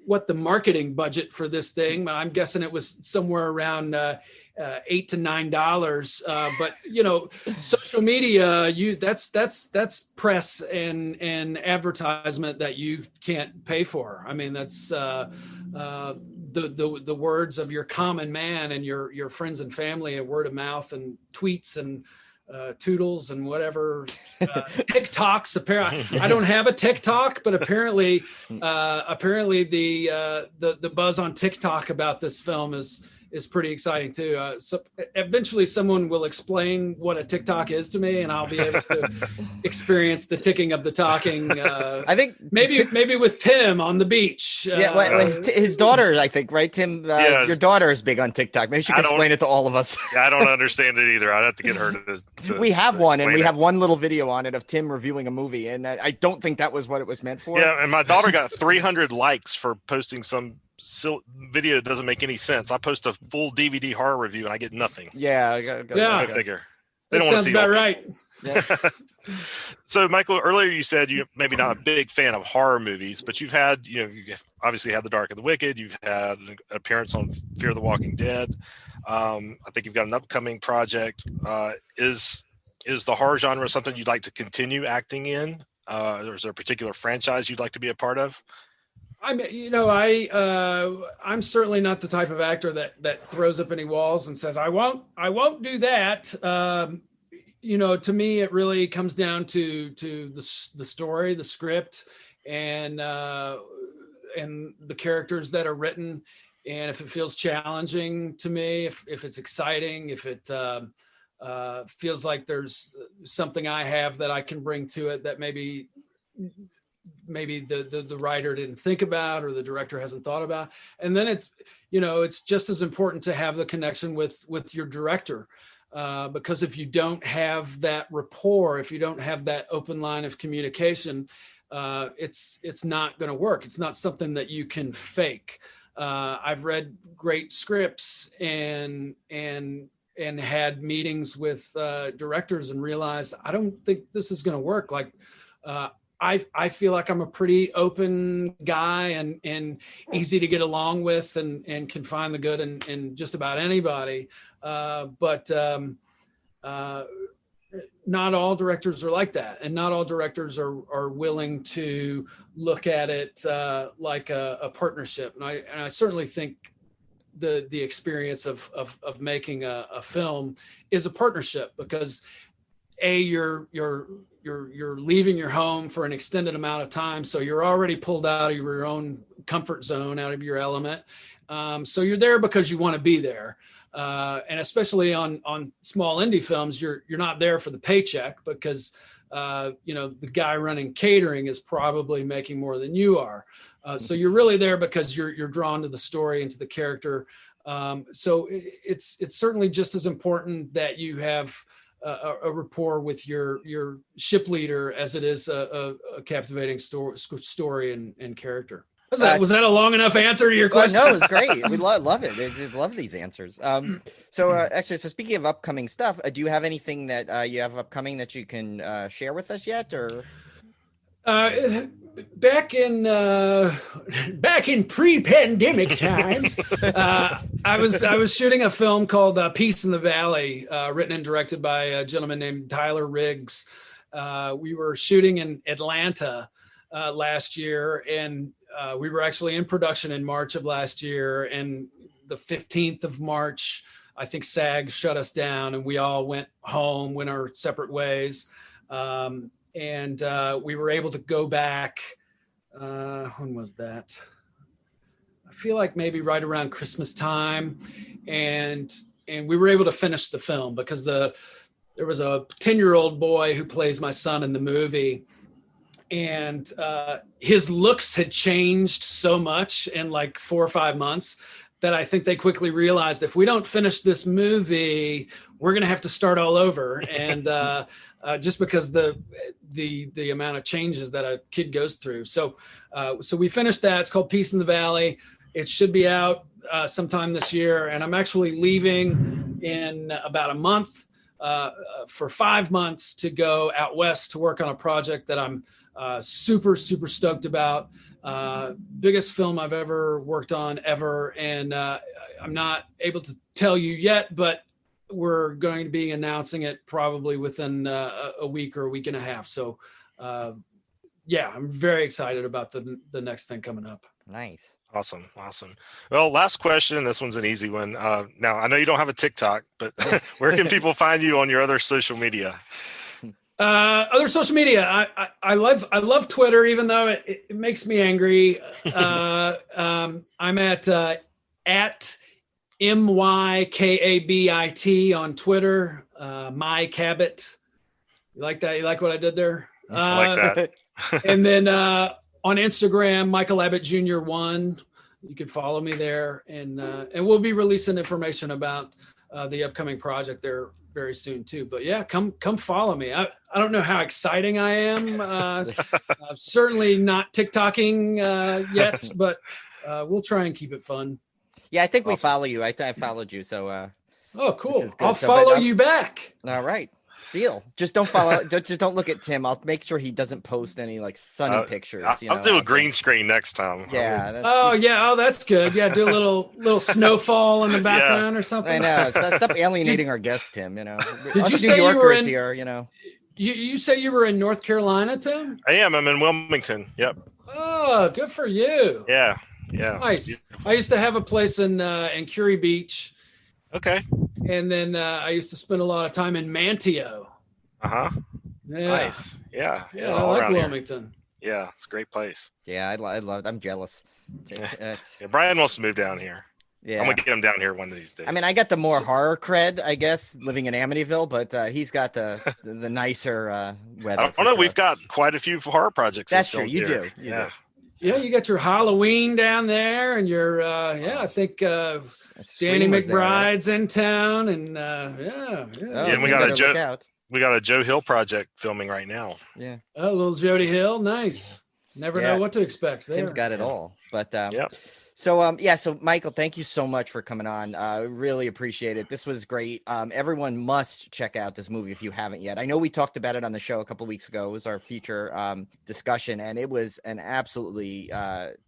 what the marketing budget for this thing, but I'm guessing it was somewhere around $8 to $9. But social media, that's press and advertisement that you can't pay for. I mean, that's the words of your common man and your friends and family, and word of mouth and tweets and toodles and whatever, TikToks. Apparently, I don't have a TikTok, but apparently the buzz on TikTok about this film is pretty exciting too. So eventually someone will explain what a TikTok is to me, and I'll be able to experience the ticking of the talking. I think maybe with Tim on the beach. His daughter, I think, right, Tim? Your daughter is big on TikTok. Maybe she can explain it to all of us. Yeah, I don't understand it either. I'd have to get her to we have one, and we have one little video on it of Tim reviewing a movie, and I don't think that was what it was meant for. Yeah, and my daughter got 300 likes for posting some video that doesn't make any sense. I post a full DVD horror review and I get nothing. Yeah, I figure they that don't want to see about right. Yeah. So, Michael, earlier you said you're maybe not a big fan of horror movies, but you've obviously had The Dark and the Wicked. You've had an appearance on Fear the Walking Dead. I think you've got an upcoming project. Is the horror genre something you'd like to continue acting in? Or is there a particular franchise you'd like to be a part of? I'm certainly not the type of actor that throws up any walls and says, I won't do that. to me, it really comes down to the story, the script, and the characters that are written. And if it feels challenging to me, if it's exciting, if it feels like there's something I have that I can bring to it that maybe the writer didn't think about or the director hasn't thought about. And then it's just as important to have the connection with your director. Because if you don't have that rapport, if you don't have that open line of communication, it's not going to work. It's not something that you can fake. I've read great scripts and had meetings with directors and realized I don't think this is going to work. Like I feel like I'm a pretty open guy and easy to get along with and can find the good in just about anybody. But not all directors are like that, and not all directors are willing to look at it like a partnership. And I certainly think the experience of making a film is a partnership, because you're leaving your home for an extended amount of time, so you're already pulled out of your own comfort zone, out of your element. So you're there because you want to be there. And especially on small indie films, you're not there for the paycheck, because the guy running catering is probably making more than you are. So you're really there because you're drawn to the story and to the character. So it's certainly just as important that you have a rapport with your ship leader as it is a captivating story and character. Was that a long enough answer to your question? No, it was great. We love it. We love these answers. So speaking of upcoming stuff, do you have anything that you have upcoming that you can share with us yet, or? Back in pre-pandemic times, I was shooting a film called Peace in the Valley, written and directed by a gentleman named Tyler Riggs. We were shooting in Atlanta last year, and we were actually in production in March of last year. And the 15th of March, I think SAG shut us down, and we all went home, went our separate ways. And we were able to go back. When was that? I feel like maybe right around Christmas time, and we were able to finish the film because there was a 10-year-old boy who plays my son in the movie, and his looks had changed so much in like 4 or 5 months that I think they quickly realized if we don't finish this movie, we're going to have to start all over. And just because the amount of changes that a kid goes through. So we finished that. It's called Peace in the Valley. It should be out sometime this year. And I'm actually leaving in about a month for 5 months to go out west to work on a project that I'm super, super stoked about. Biggest film I've ever worked on ever. And I'm not able to tell you yet, but we're going to be announcing it probably within a week or a week and a half. So yeah, I'm very excited about the next thing coming up. Nice. Awesome. Well, last question. This one's an easy one. Now, I know you don't have a TikTok, but where can people find you on your other social media? Other social media. I love Twitter, even though it makes me angry. I'm at MYKABIT on Twitter. Mike Abbott. You like that? You like what I did there? I like that. And then on Instagram, Michael Abbott Jr. 1. You can follow me there, and we'll be releasing information about the upcoming project there very soon too. But yeah, come follow me. I don't know how exciting I am. I'm certainly not TikToking yet, but we'll try and keep it fun. Yeah, I think we follow you. I followed you, so. Oh, cool! I'll follow you back. All right, deal. Just don't follow. just don't look at Tim. I'll make sure he doesn't post any like sunny pictures. I'll do a green screen next time. Yeah. Oh, that's good. Yeah, do a little snowfall in the background or something. I know. Stop alienating our guests, Tim. Did you say you were in here? You say you were in North Carolina, Tim? I am. I'm in Wilmington. Yep. Oh, good for you. Yeah. Nice. I used to have a place in Curie Beach. Okay. And then I used to spend a lot of time in Manteo. Uh-huh. Yeah. Nice. Yeah. Yeah, I all like around here. Wilmington. Yeah, it's a great place. Yeah, I love. I'm jealous. It's- Yeah, Brian wants to move down here. yeah. I'm gonna get him down here one of these days. I mean, I got the more horror cred, I guess, living in Amityville, but he's got the nicer weather. I don't know. We've got quite a few horror projects. That's true. filmed You here. do. You yeah. do. Yeah, you got your Halloween down there, and your I think Danny Scream was there, right? McBride's in town, and Oh, Yeah, you we got better a Joe- look out. We got a Joe Hill project filming right now. Yeah. oh, little Jody Hill, nice. Never Yeah. know what to expect there. Tim's got it all. But Yep. so Michael, thank you so much for coming on. Really appreciate it. This was great. Everyone must check out this movie if you haven't yet. I know we talked about it on the show a couple of weeks ago. It was our feature discussion, and it was an absolutely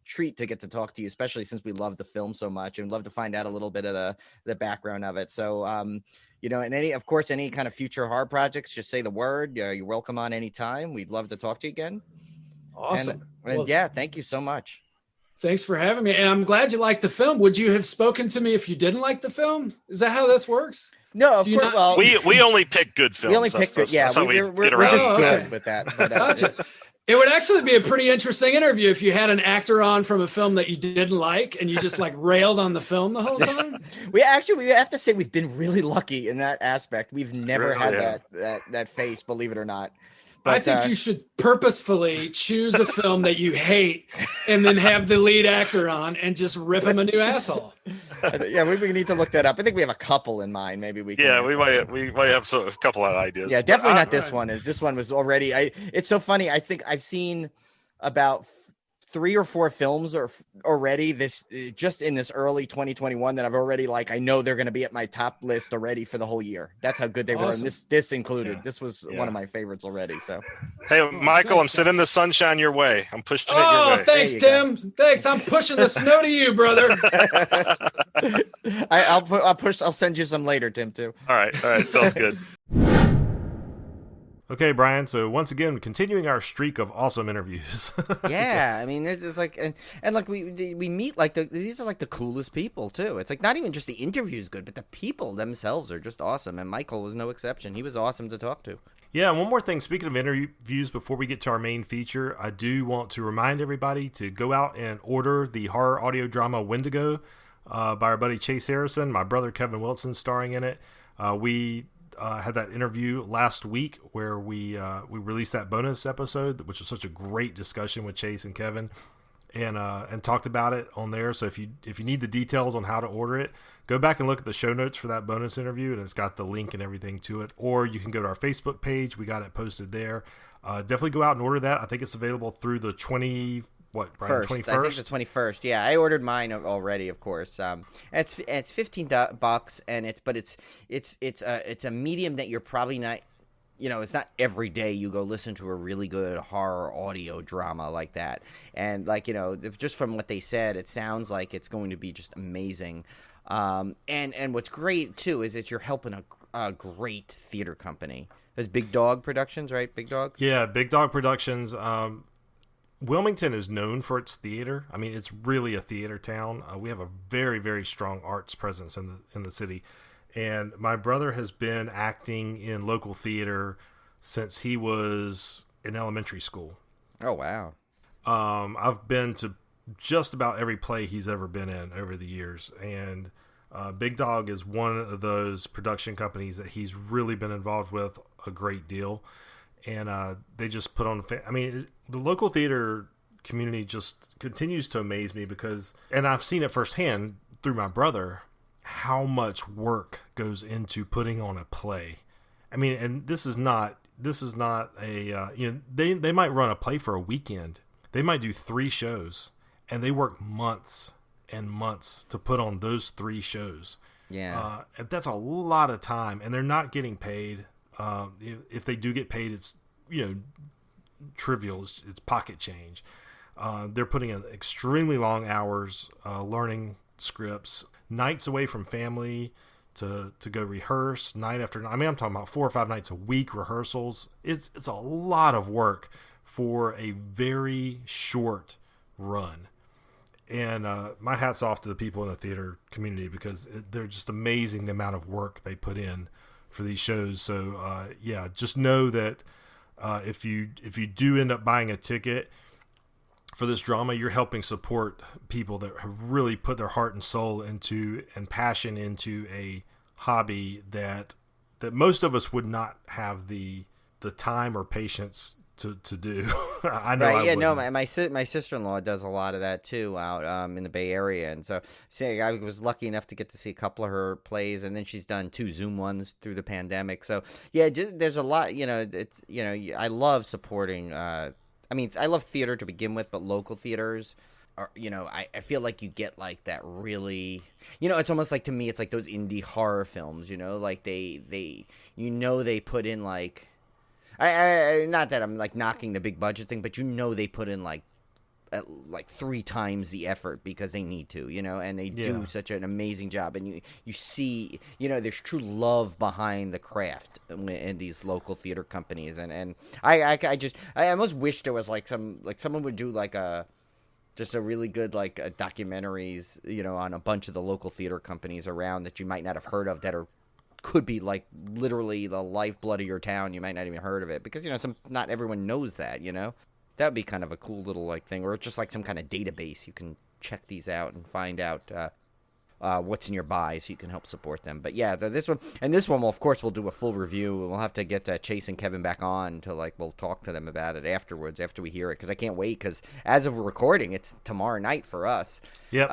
treat to get to talk to you, especially since we love the film so much and love to find out a little bit of the background of it. So and any kind of future horror projects, just say the word. You're welcome on any time. We'd love to talk to you again. Awesome. And Well, yeah, thank you so much. Thanks for having me, and I'm glad you liked the film. Would you have spoken to me if you didn't like the film? Is that how this works? No, of Do you course. not- Well, We only pick good films. we only picked it. Yeah, That's how we're get around just it. Oh, good okay. with that. But, Gotcha. It would actually be a pretty interesting interview if you had an actor on from a film that you didn't like, and you just like railed on the film the whole time. we have to say we've been really lucky in that aspect. We've never Really had have. that face, believe it or not. I But, think you should purposefully choose a film that you hate and then have the lead actor on and just rip him a new asshole. yeah, we need to look that up. I think we have a couple in mind. Maybe we can. Yeah, we might have a couple of ideas. Yeah, but definitely I- not this one. This one was already. It's so funny. I think I've seen about 3 or 4 films already just in this early 2021 that I've already I know they're going to be at my top list already for the whole year. That's how good they were, Awesome. and this included. Yeah. This was Yeah. one of my favorites already. So Hey, Michael, I'm sending the sunshine your way. I'm pushing it Oh, your way. thanks, There you Tim. Thanks. I'm pushing the snow to you, brother. I'll send you some later, Tim, too. All right, sounds good. Okay, Brian. So once again, continuing our streak of awesome interviews. Yeah, I mean, it's like, and like we meet these are the coolest people too. It's like not even just the interviews good, but the people themselves are just awesome. And Michael was no exception. He was awesome to talk to. Yeah, and one more thing. Speaking of interviews, before we get to our main feature, I do want to remind everybody to go out and order the horror audio drama Wendigo by our buddy Chase Harrison, my brother Kevin Wilson starring in it. We had that interview last week where we released that bonus episode, which was such a great discussion with Chase and Kevin, and talked about it on there. So if you need the details on how to order it, go back and look at the show notes for that bonus interview, and it's got the link and everything to it. Or you can go to our Facebook page; we got it posted there. Definitely go out and order that. I think it's available through the 21st? I think the 21st. Yeah, I ordered mine already, of course. It's $15, and it's a medium that you're probably not. It's not every day you go listen to a really good horror audio drama like that. And just from what they said, it sounds like it's going to be just amazing. And what's great too is that you're helping a great theater company. It's Big Dog Productions, right? Big Dog. Yeah, Big Dog Productions. Wilmington is known for its theater. I mean, it's really a theater town. We have a very, very strong arts presence in the city. And my brother has been acting in local theater since he was in elementary school. Oh, wow. I've been to just about every play he's ever been in over the years. And Big Dog is one of those production companies that he's really been involved with a great deal. And they just put on the local theater community just continues to amaze me because, and I've seen it firsthand through my brother, how much work goes into putting on a play. I mean, and this is not a, they might run a play for a weekend. They might do 3 shows and they work months and months to put on those 3 shows. Yeah. That's a lot of time and they're not getting paid. If they do get paid, it's trivial. It's pocket change. They're putting in extremely long hours learning scripts, nights away from family to go rehearse night after night. I mean, I'm talking about 4 or 5 nights a week rehearsals. It's a lot of work for a very short run. And my hat's off to the people in the theater community because they're just amazing the amount of work they put in for these shows. So just know that if you do end up buying a ticket for this drama, you're helping support people that have really put their heart and soul into and passion into a hobby that most of us would not have the time or patience to do. I know. Right, I yeah, no, wouldn't. my sister-in-law does a lot of that too out in the Bay Area, and so I was lucky enough to get to see a couple of her plays, and then she's done 2 Zoom ones through the pandemic. So yeah, there's a lot. It's I love supporting. I love theater to begin with, but local theaters are, I feel like you get like that really, it's almost like, to me, it's like those indie horror films, like they put in like. I not that I'm like knocking the big budget thing, but they put in like 3 times the effort because they need to, and they do such an amazing job. And you see, there's true love behind the craft in these local theater companies. And I almost wish there was like someone would do like just a really good documentaries, on a bunch of the local theater companies around that you might not have heard of that could be like literally the lifeblood of your town. You might not even heard of it because not everyone knows that. That'd be kind of a cool little thing, or just like some kind of database you can check these out and find out what's nearby, so you can help support them. But yeah, this one, well, of course, we'll do a full review. We'll have to get Chase and Kevin back on to we'll talk to them about it afterwards after we hear it, because I can't wait, because as of recording, it's tomorrow night for us. Yep.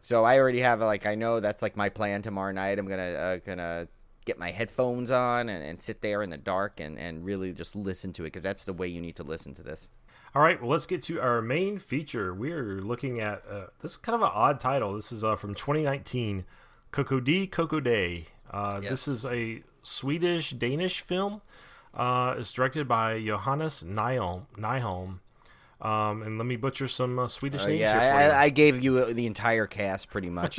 So I already have I know that's my plan tomorrow night. I'm gonna get my headphones on and sit there in the dark and really just listen to it, because that's the way you need to listen to this. All right, well, let's get to our main feature. We're looking at this is kind of an odd title. This is from 2019, Koko-Di Koko-Da. Yes. This is a Swedish-Danish film. It's directed by Johannes Nyholm. And let me butcher some Swedish names here for you. I gave you the entire cast pretty much,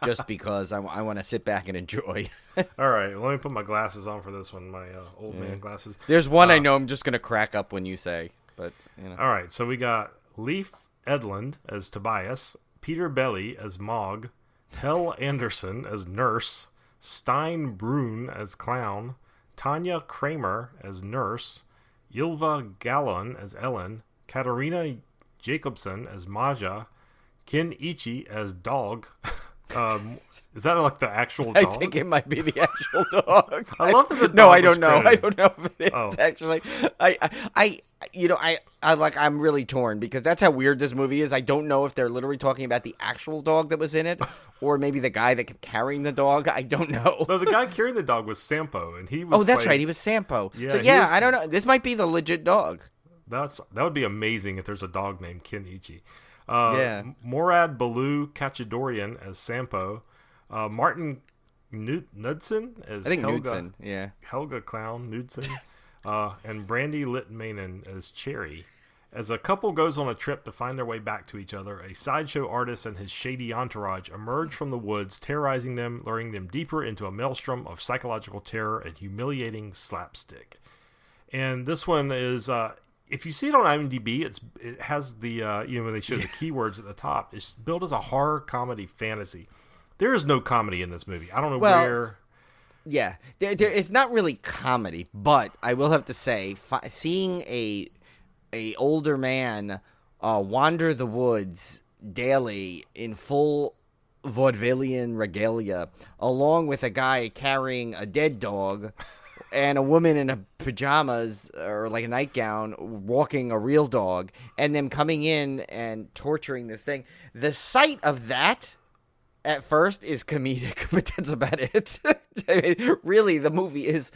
just because I want to sit back and enjoy. All right, let me put my glasses on for this one, my old man glasses. There's one I know I'm just going to crack up when you say. But, All right, so we got Leif Edlund as Tobias, Peter Belly as Mog, Hel Anderson as Nurse, Stein Brun as Clown, Tanya Kramer as Nurse, Ylva Gallon as Ellen, Katarina Jacobson as Maja, Ken Ichi as Dog. Is that like the actual dog? I think it might be the actual dog. I love that the dog No, I was don't know. credited. I don't know if it is actually. I'm really torn, because that's how weird this movie is. I don't know if they're literally talking about the actual dog that was in it, or maybe the guy that kept carrying the dog. I don't know. No, the guy carrying the dog was Sampo, and he was. Oh, that's right. He was Sampo. Yeah, So he was- I don't know. This might be the legit dog. That would be amazing if there's a dog named Ken Ichi. Yeah. Morad Baloo Kachadorian as Sampo. Martin Knudsen as I think Helga. Knudsen. Yeah. Helga Clown Knudsen. And Brandy Littmanen as Cherry. As a couple goes on a trip to find their way back to each other, a sideshow artist and his shady entourage emerge from the woods, terrorizing them, luring them deeper into a maelstrom of psychological terror and humiliating slapstick. And this one is, if you see it on IMDb, it has the, when they show the keywords at the top, it's billed as a horror comedy fantasy. There is no comedy in this movie. I don't know where. Yeah, it's not really comedy, but I will have to say, seeing a older man wander the woods daily in full vaudevillian regalia, along with a guy carrying a dead dog and a woman in a pajamas or like a nightgown walking a real dog, and them coming in and torturing this thing. The sight of that at first is comedic, but that's about it. I mean, really, the movie is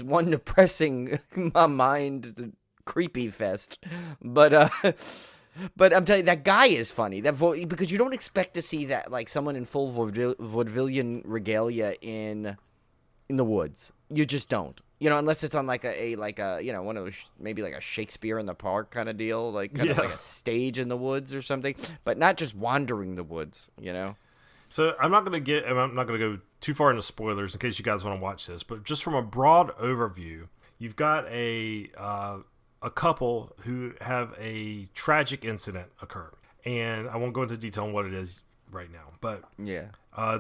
one depressing mind creepy fest. But I'm telling you, that guy is funny. Because you don't expect to see that, like, someone in full vaudevillian regalia in the woods. You just don't. Unless it's on like a one of those, maybe like a Shakespeare in the Park kind of deal, like kind of like a stage in the woods or something, but not just wandering the woods. So I'm not going to go too far into spoilers in case you guys want to watch this, but just from a broad overview, you've got a couple who have a tragic incident occur, and I won't go into detail on what it is right now, but Yeah.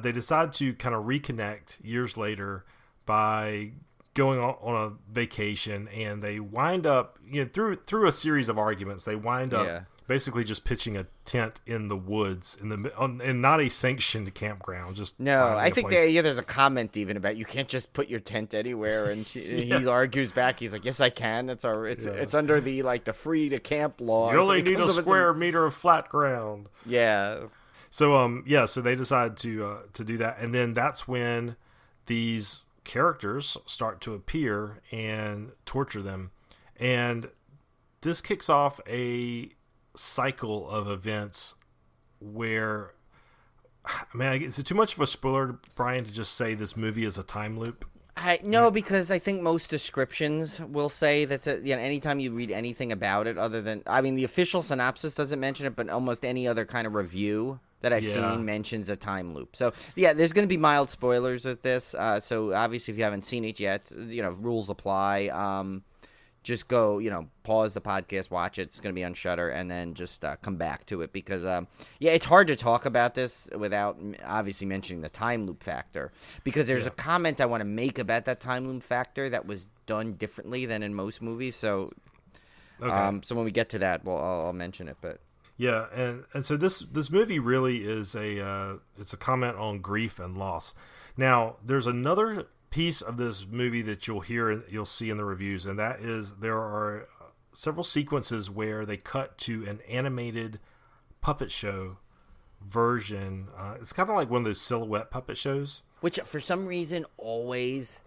They decide to kind of reconnect years later by going on a vacation, and they wind up, through a series of arguments, they wind up basically just pitching a tent in the woods and not a sanctioned campground. Just no, I think there's a comment even about you can't just put your tent anywhere, and he argues back. He's like, "Yes, I can. It's under the the free to camp law. You only need a square meter of flat ground." Yeah. So so they decide to do that, and then that's when these characters start to appear and torture them, and this kicks off a cycle of events where, is it too much of a spoiler, Brian, to just say this movie is a time loop? No, because I think most descriptions will say that anytime you read anything about it, other than the official synopsis doesn't mention it, but almost any other kind of review that I've seen mentions a time loop. So there's going to be mild spoilers with this. So obviously, if you haven't seen it yet, rules apply. Just go, pause the podcast, watch it. It's going to be on Shudder, and then just come back to it because, it's hard to talk about this without obviously mentioning the time loop factor, because there's a comment I want to make about that time loop factor that was done differently than in most movies. So, so when we get to that, I'll mention it. But yeah, and so this movie really is it's a comment on grief and loss. Now, there's another piece of this movie that you'll see in the reviews, and that is there are several sequences where they cut to an animated puppet show version. It's kind of like one of those silhouette puppet shows, which for some reason always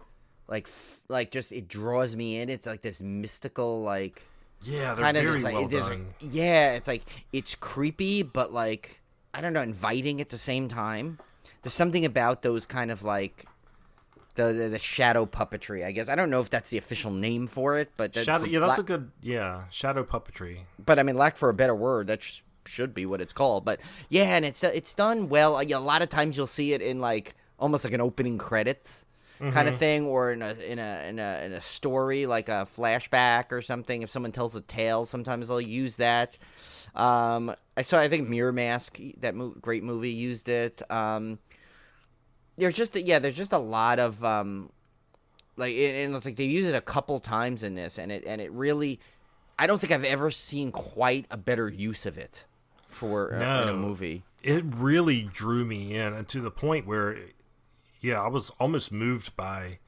just it draws me in. It's like this mystical they're kind very of well done. It's it's creepy, but I don't know, inviting at the same time. There's something about those kind of the shadow puppetry, I guess. I don't know if that's the official name for it, but shadow puppetry. But lack for a better word, that should be what it's called. But and it's done well. A lot of times you'll see it in almost like an opening credits kind of thing, or in a story, like a flashback or something. If someone tells a tale, sometimes they'll use that. I think Mirror Mask, that great movie, used it. There's just a lot of they use it a couple times in this, and it really, I don't think I've ever seen quite a better use of it in a movie. It really drew me in, and to the point where I was almost moved by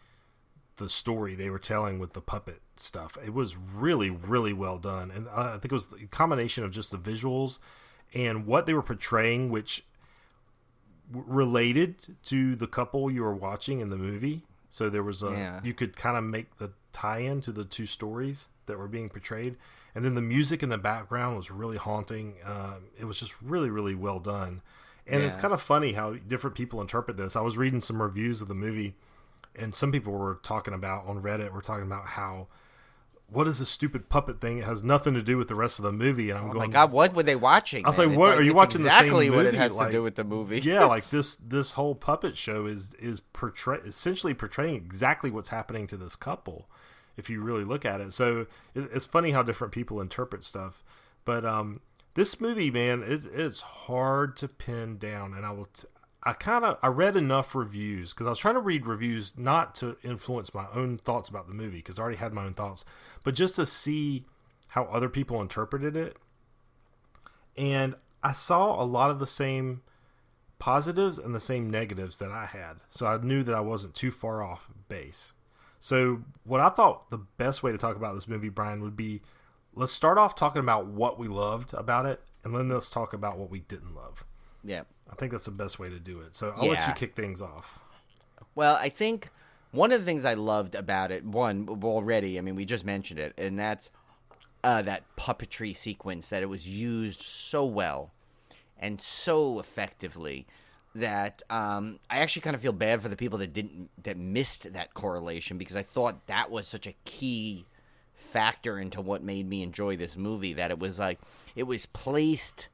the story they were telling with the puppet stuff. It was really, really well done, and I think it was a combination of just the visuals and what they were portraying, which related to the couple you were watching in the movie. So there was you could kind of make the tie-in to the two stories that were being portrayed, and then the music in the background was really haunting. It was just really, really well done, and it's kind of funny how different people interpret this. I was reading some reviews of the movie, and some people were talking about on Reddit how what is this stupid puppet thing? It has nothing to do with the rest of the movie. And I'm going, my God, what were they watching? I was like, what are you watching? Exactly the same what movie? It has to do with the movie. Yeah, this whole puppet show is essentially portraying exactly what's happening to this couple, if you really look at it. So it's funny how different people interpret stuff. But this movie, man, it's hard to pin down. And I read enough reviews, because I was trying to read reviews not to influence my own thoughts about the movie, because I already had my own thoughts, but just to see how other people interpreted it. And I saw a lot of the same positives and the same negatives that I had. So I knew that I wasn't too far off base. So what I thought the best way to talk about this movie, Brian, would be, let's start off talking about what we loved about it, and then let's talk about what we didn't love. Yeah. I think that's the best way to do it. So I'll let you kick things off. Well, I think one of the things I loved about it, already, we just mentioned it, and that's that puppetry sequence, that it was used so well and so effectively that I actually kind of feel bad for the people that missed that correlation, because I thought that was such a key factor into what made me enjoy this movie, that it was placed.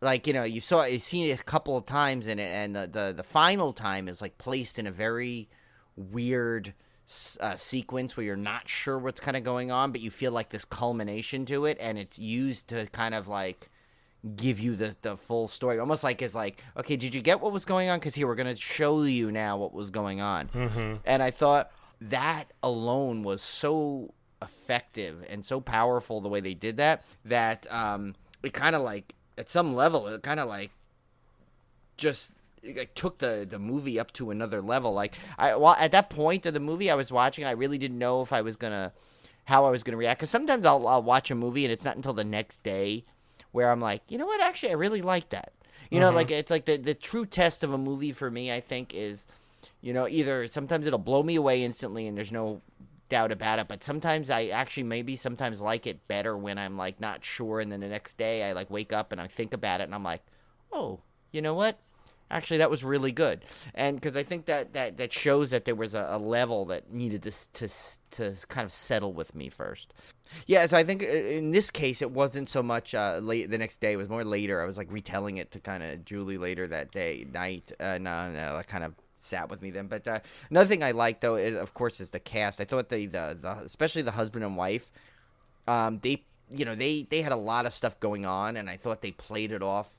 You've seen it a couple of times in it, and the final time is placed in a very weird sequence where you're not sure what's kind of going on, but you feel like this culmination to it, and it's used to kind of give you the full story. Almost like it's like, okay, did you get what was going on? Because here, we're going to show you now what was going on. Mm-hmm. And I thought that alone was so effective and so powerful the way they did that, that it kind of like, at some level, it kind of like just it took the movie up to another level. Like, at that point of the movie I was watching, I really didn't know if I was going to, how I was going to react. Because sometimes I'll watch a movie and it's not until the next day where I'm like, you know what, actually, I really like that. You know, like, it's like the true test of a movie for me, I think, is, you know, either sometimes it'll blow me away instantly and there's no doubt about it, but sometimes I actually maybe sometimes like it better when I'm, like, not sure, and then the next day I, like, wake up and I think about it and I'm like, oh, you know what? Actually, that was really good. And because I think that shows that there was a level that needed to kind of settle with me first. Yeah, so I think in this case, it wasn't so much late the next day. It was more later. I was like retelling it to kind of Julie later that night. No, that kind of sat with me then. But another thing I liked, though, is, of course, is the cast. I thought the especially the husband and wife, they had a lot of stuff going on, and I thought they played it off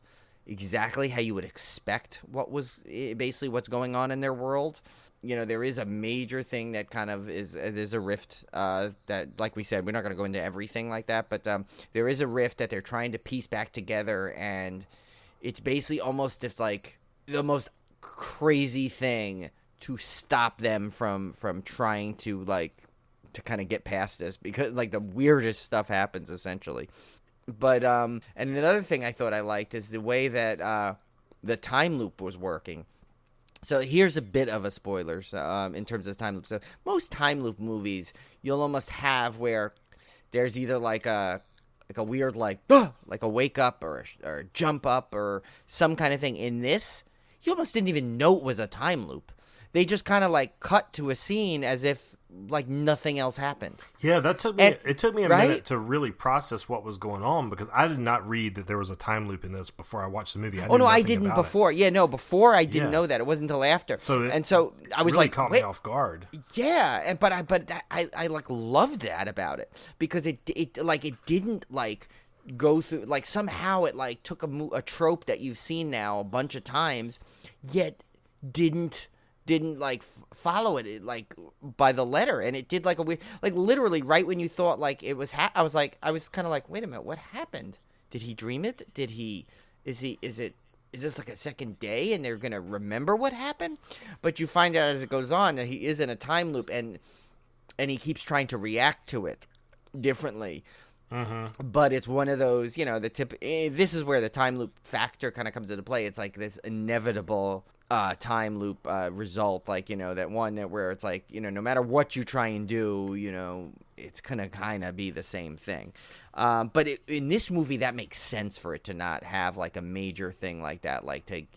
exactly how you would expect basically what's going on in their world. You know, there is a major thing that kind of there's a rift that, like we said, we're not going to go into everything like that, but there is a rift that they're trying to piece back together, and it's basically almost it's like the most crazy thing to stop them from trying to kind of get past this, because like the weirdest stuff happens essentially. But and another thing I thought I liked is the way that the time loop was working. So here's a bit of a spoiler in terms of time loop. So most time loop movies, you'll almost have where there's either like a weird like a wake up or a jump up or some kind of thing. In this, you almost didn't even know it was a time loop. They just kind of like cut to a scene as if like nothing else happened. Yeah, it took me a right? minute to really process what was going on, because I did not read that there was a time loop in this before I watched the movie. I didn't before. Yeah, no, before I didn't know that. It wasn't until after. So I was really like, caught me off guard. Yeah, but I like loved that about it, because it didn't like go through, like somehow it like took a trope that you've seen now a bunch of times, yet didn't like follow it like by the letter, and it did like a weird, like literally right when you thought like it was I was kind of like, wait a minute, what happened? Did he dream it? Is this like a second day and they're gonna remember what happened? But you find out as it goes on that he is in a time loop, and he keeps trying to react to it differently. But it's one of those, you know, this is where the time loop factor kind of comes into play. It's like this inevitable time loop result, like, you know, that one that where it's like, you know, no matter what you try and do, you know, it's gonna kind of be the same thing. But in this movie, that makes sense for it to not have like a major thing like that, like a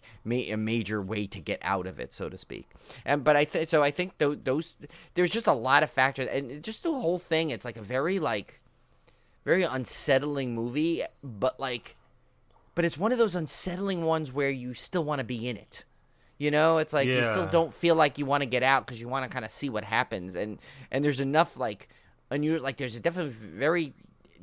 major way to get out of it, so to speak. But I think those there's just a lot of factors, and just the whole thing. It's like a very unsettling movie, but it's one of those unsettling ones where you still want to be in it. You know, it's like you still don't feel like you want to get out because you want to kind of see what happens. And there's enough there's a definitely very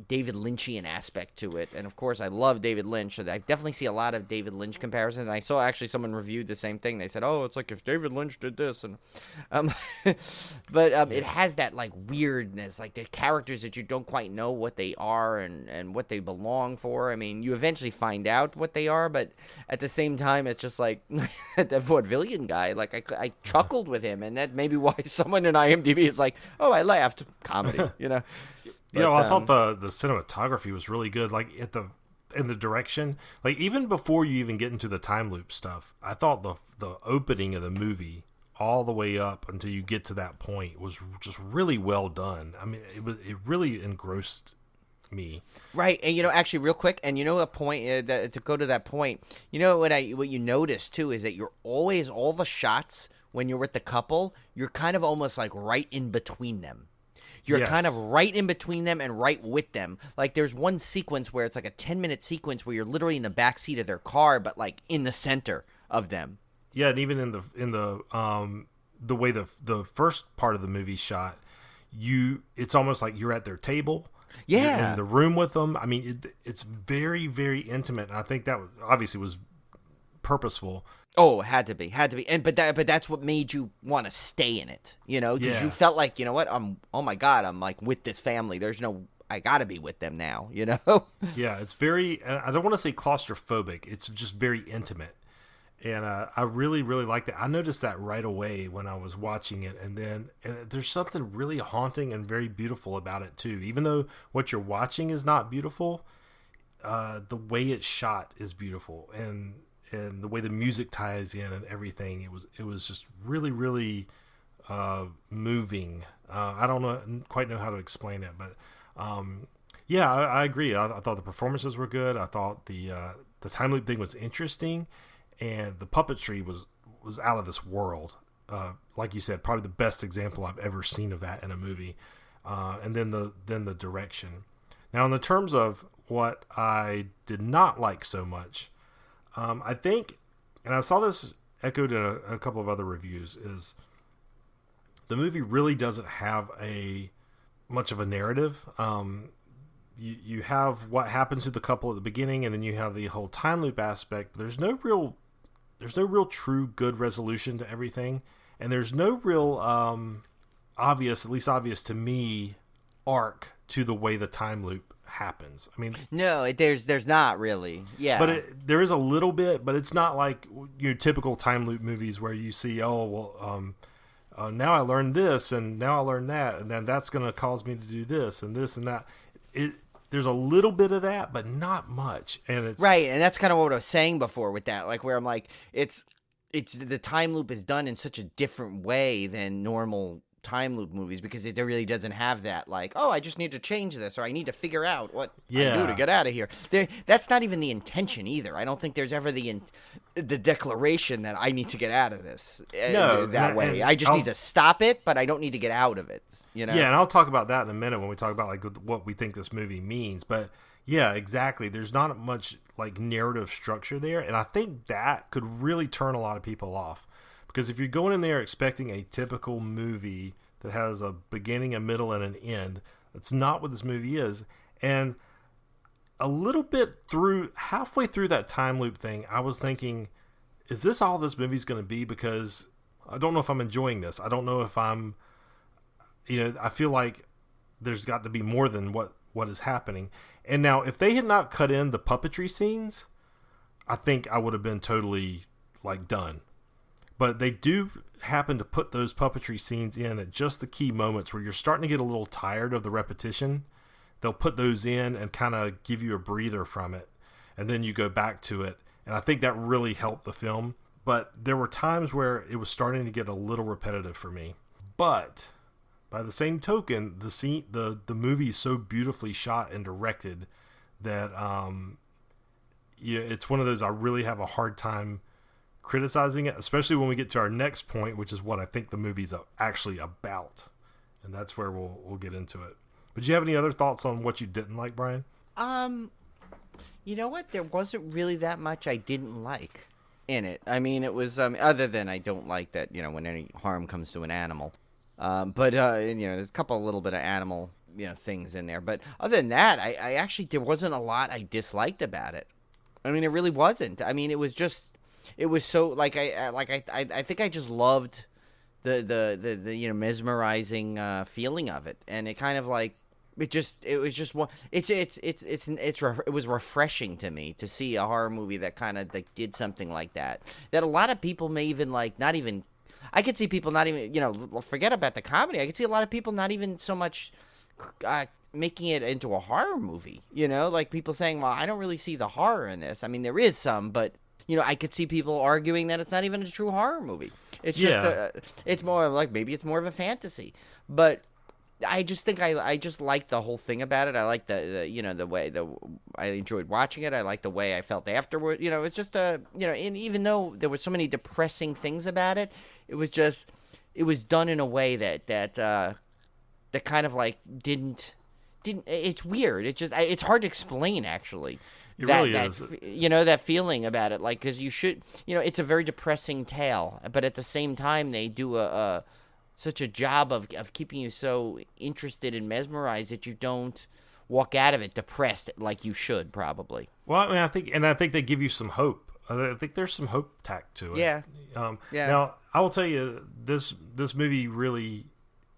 David Lynchian aspect to it. And of course, I love David Lynch, so I definitely see a lot of David Lynch comparisons. And I saw actually someone reviewed the same thing. They said, "Oh, it's like if David Lynch did this," and it has that like weirdness, like the characters that you don't quite know what they are and what they belong for. I mean, you eventually find out what they are, but at the same time, it's just like that vaudevillian guy. Like I chuckled with him, and that may be why someone in IMDb is like, "Oh, I laughed." Comedy, you know. But, I thought the cinematography was really good. Like in the direction, like even before you even get into the time loop stuff, I thought the opening of the movie all the way up until you get to that point was just really well done. I mean, it really engrossed me. Right, and you know, actually, real quick, and you know, a point to go to that point. You know what you notice too is that you're always all the shots when you're with the couple, you're kind of almost like right in between them. You're kind of right in between them and right with them. Like there's one sequence where it's like a 10-minute sequence where you're literally in the back seat of their car, but like in the center of them. Yeah, and even in the way the first part of the movie shot, it's almost like you're at their table Yeah. in the room with them. I mean, it's very, very intimate. And I think that obviously was purposeful. Oh, had to be, and but that's what made you want to stay in it, because Yeah. you felt like, oh my God, I'm like with this family. I got to be with them now, Yeah, it's very. I don't want to say claustrophobic. It's just very intimate, and I really, really like that. I noticed that right away when I was watching it, and there's something really haunting and very beautiful about it too. Even though what you're watching is not beautiful, the way it's shot is beautiful, and the way the music ties in and everything, it was just really, really moving. I don't quite know how to explain it, but yeah, I agree. I thought the performances were good. I thought the time loop thing was interesting, and the puppetry was out of this world. Like you said, probably the best example I've ever seen of that in a movie. And then the direction. Now, in the terms of what I did not like so much, I think, and I saw this echoed in a couple of other reviews, is the movie really doesn't have much of a narrative. You have what happens to the couple at the beginning, and then you have the whole time loop aspect. But there's no real true good resolution to everything, and there's no real obvious, at least obvious to me, arc to the way the time loop happens. I mean, no, there's not really. Yeah, but there is a little bit, but it's not like your typical time loop movies where you see, now I learned this and now I learned that, and then that's going to cause me to do this and that. There's a little bit of that, but not much, and it's right. And that's kind of what I was saying before with that, like where I'm like, it's the time loop is done in such a different way than normal time loop movies, because it really doesn't have that, like, oh, I just need to change this, or I need to figure out what I do to get out of here. That's not even the intention either. I don't think there's ever the declaration that I need to get out of this that way. I just need to stop it, but I don't need to get out of it. Yeah, and I'll talk about that in a minute when we talk about like what we think this movie means. But yeah, exactly. There's not much like narrative structure there, and I think that could really turn a lot of people off. Because if you're going in there expecting a typical movie that has a beginning, a middle, and an end, that's not what this movie is. And a little bit halfway through that time loop thing, I was thinking, is this all this movie's going to be? Because I don't know if I'm enjoying this. I don't know if I'm, I feel like there's got to be more than what is happening. And now, if they had not cut in the puppetry scenes, I think I would have been totally like done. But they do happen to put those puppetry scenes in at just the key moments where you're starting to get a little tired of the repetition. They'll put those in and kind of give you a breather from it, and then you go back to it. And I think that really helped the film. But there were times where it was starting to get a little repetitive for me. But by the same token, the movie is so beautifully shot and directed that it's one of those I really have a hard time criticizing it, especially when we get to our next point, which is what I think the movie's actually about, and that's where we'll get into it. But do you have any other thoughts on what you didn't like, Brian? You know what? There wasn't really that much I didn't like in it. I mean, it was other than I don't like that when any harm comes to an animal. But there's a couple of little bit of animal things in there. But other than that, I actually there wasn't a lot I disliked about it. I mean, it really wasn't. I mean, it was so I think I just loved the mesmerizing feeling of it, and it kind of like it was refreshing to me to see a horror movie that kind of like did something like that a lot of people may even like not even. I could see people not even forget about the comedy. I could see a lot of people not even so much making it into a horror movie. Like people saying, well, I don't really see the horror in this. I mean, there is some, but I could see people arguing that it's not even a true horror movie. It's just it's more like maybe it's more of a fantasy. But I just think I just liked the whole thing about it. I liked the way I enjoyed watching it. I liked the way I felt afterward. It's just and even though there were so many depressing things about it, it was done in a way that kind of like didn't. It's weird. It's hard to explain actually. It really is. That feeling about it, like, because you should, it's a very depressing tale, but at the same time, they do such a job of keeping you so interested and mesmerized that you don't walk out of it depressed like you should probably. Well, I mean, I think they give you some hope. I think there's some hope tacked to it. Yeah. Yeah. Now, I will tell you, this movie really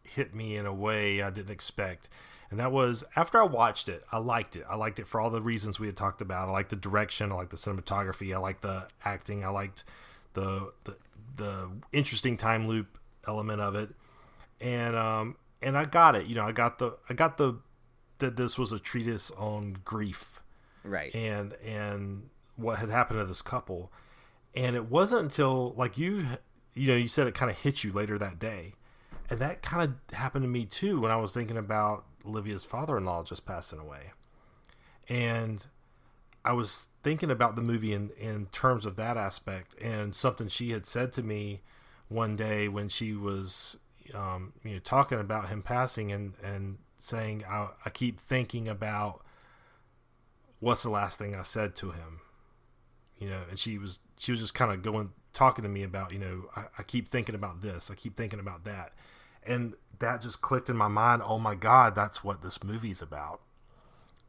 hit me in a way I didn't expect. And that was, after I watched it, I liked it. I liked it for all the reasons we had talked about. I liked the direction. I liked the cinematography. I liked the acting. I liked the interesting time loop element of it. And I got it. I got the that this was a treatise on grief. Right. And what had happened to this couple. And it wasn't until, like, you said it kind of hit you later that day. And that kind of happened to me too when I was thinking about Olivia's father-in-law just passing away. And I was thinking about the movie in terms of that aspect, and something she had said to me one day when she was talking about him passing and saying, I keep thinking about what's the last thing I said to him. And she was just kind of talking to me about, I keep thinking about this. I keep thinking about that. And that just clicked in my mind. Oh my God, that's what this movie's about.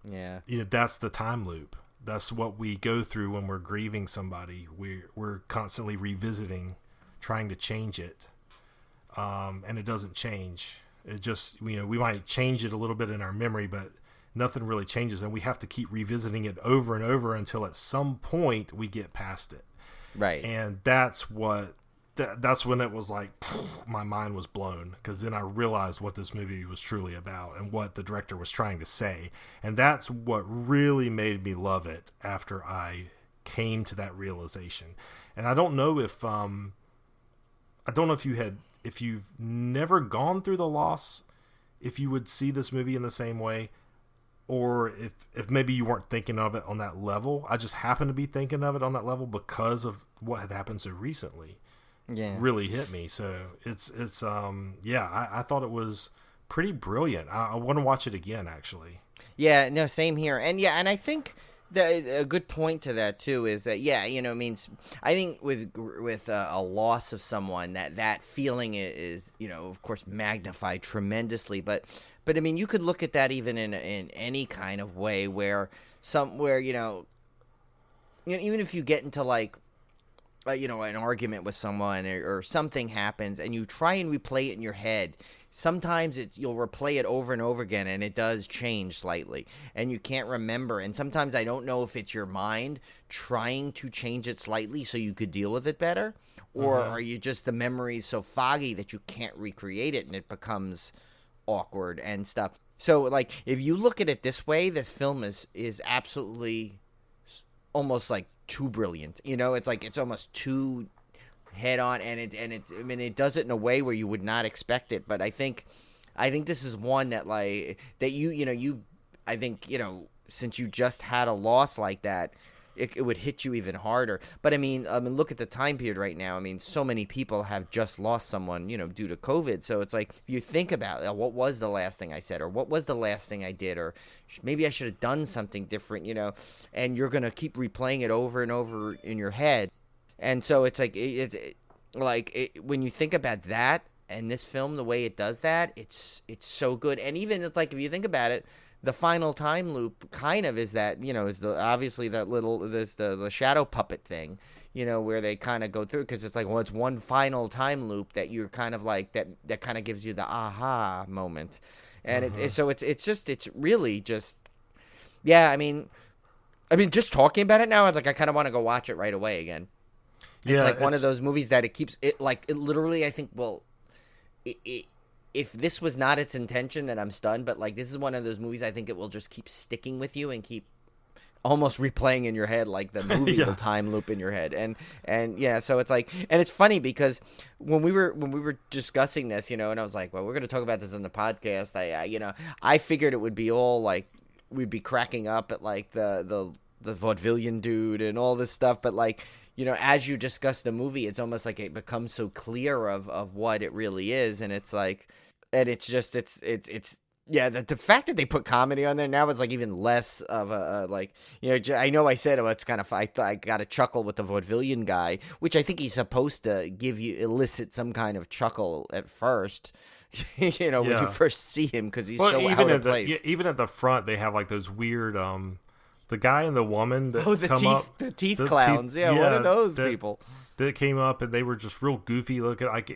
Yeah. That's the time loop. That's what we go through when we're grieving somebody. We're constantly revisiting, trying to change it. And it doesn't change. It just, we might change it a little bit in our memory, but nothing really changes. And we have to keep revisiting it over and over until at some point we get past it. Right. And that's when it was like, my mind was blown, because then I realized what this movie was truly about and what the director was trying to say. And that's what really made me love it after I came to that realization. And I don't know if if you've never gone through the loss, if you would see this movie in the same way, or if maybe you weren't thinking of it on that level. I just happened to be thinking of it on that level because of what had happened so recently. Yeah. Really hit me. So I thought it was pretty brilliant. I want to watch it again, actually. Yeah, no, same here. And I think a good point to that too is that, I think with a loss of someone, that feeling is, of course, magnified tremendously. But I mean, you could look at that even in any kind of way where even if you get into like, an argument with someone or something happens and you try and replay it in your head, sometimes you'll replay it over and over again and it does change slightly and you can't remember. And sometimes I don't know if it's your mind trying to change it slightly so you could deal with it better, or are you just, the memory's so foggy that you can't recreate it and it becomes awkward and stuff. So like, if you look at it this way, this film is absolutely almost like too brilliant. It's like, it's almost too head on, and it does it in a way where you would not expect it. But I think this is one that since you just had a loss like that, it would hit you even harder. But I mean, look at the time period right now. I mean, so many people have just lost someone, due to COVID. So it's like, if you think about what was the last thing I said, or what was the last thing I did, or maybe I should have done something different, and you're going to keep replaying it over and over in your head. And so it's like, when you think about that and this film, the way it does that, it's so good. And even it's like, if you think about it, the final time loop kind of is that, is obviously that the shadow puppet thing, where they kind of go through, because it's like, well, it's one final time loop that you're kind of like, that kind of gives you the aha moment. And it's really just, yeah, I mean, just talking about it now, it's like, I kind of want to go watch it right away again. It's like one of those movies that it literally, I think, if this was not its intention, then I'm stunned. But like, this is one of those movies I think it will just keep sticking with you and keep almost replaying in your head, like the movie will time loop in your head. And yeah, so it's like, and it's funny because when we were discussing this, and I was like, well, we're going to talk about this on the podcast. I figured it would be all like, we'd be cracking up at like the vaudevillian dude and all this stuff. But like, as you discuss the movie, it's almost like it becomes so clear of what it really is. And it's like, and it's just, it's Yeah, the fact that they put comedy on there now is like even less of a like, I know I said, oh, it's kind of, I thought I got a chuckle with the vaudevillian guy, which I think he's supposed to elicit some kind of chuckle at first, when you first see him, because he's so out of place. Even at the front, they have like those weird, the guy and the woman that the teeth clowns. What are those people? That came up and they were just real goofy looking. Like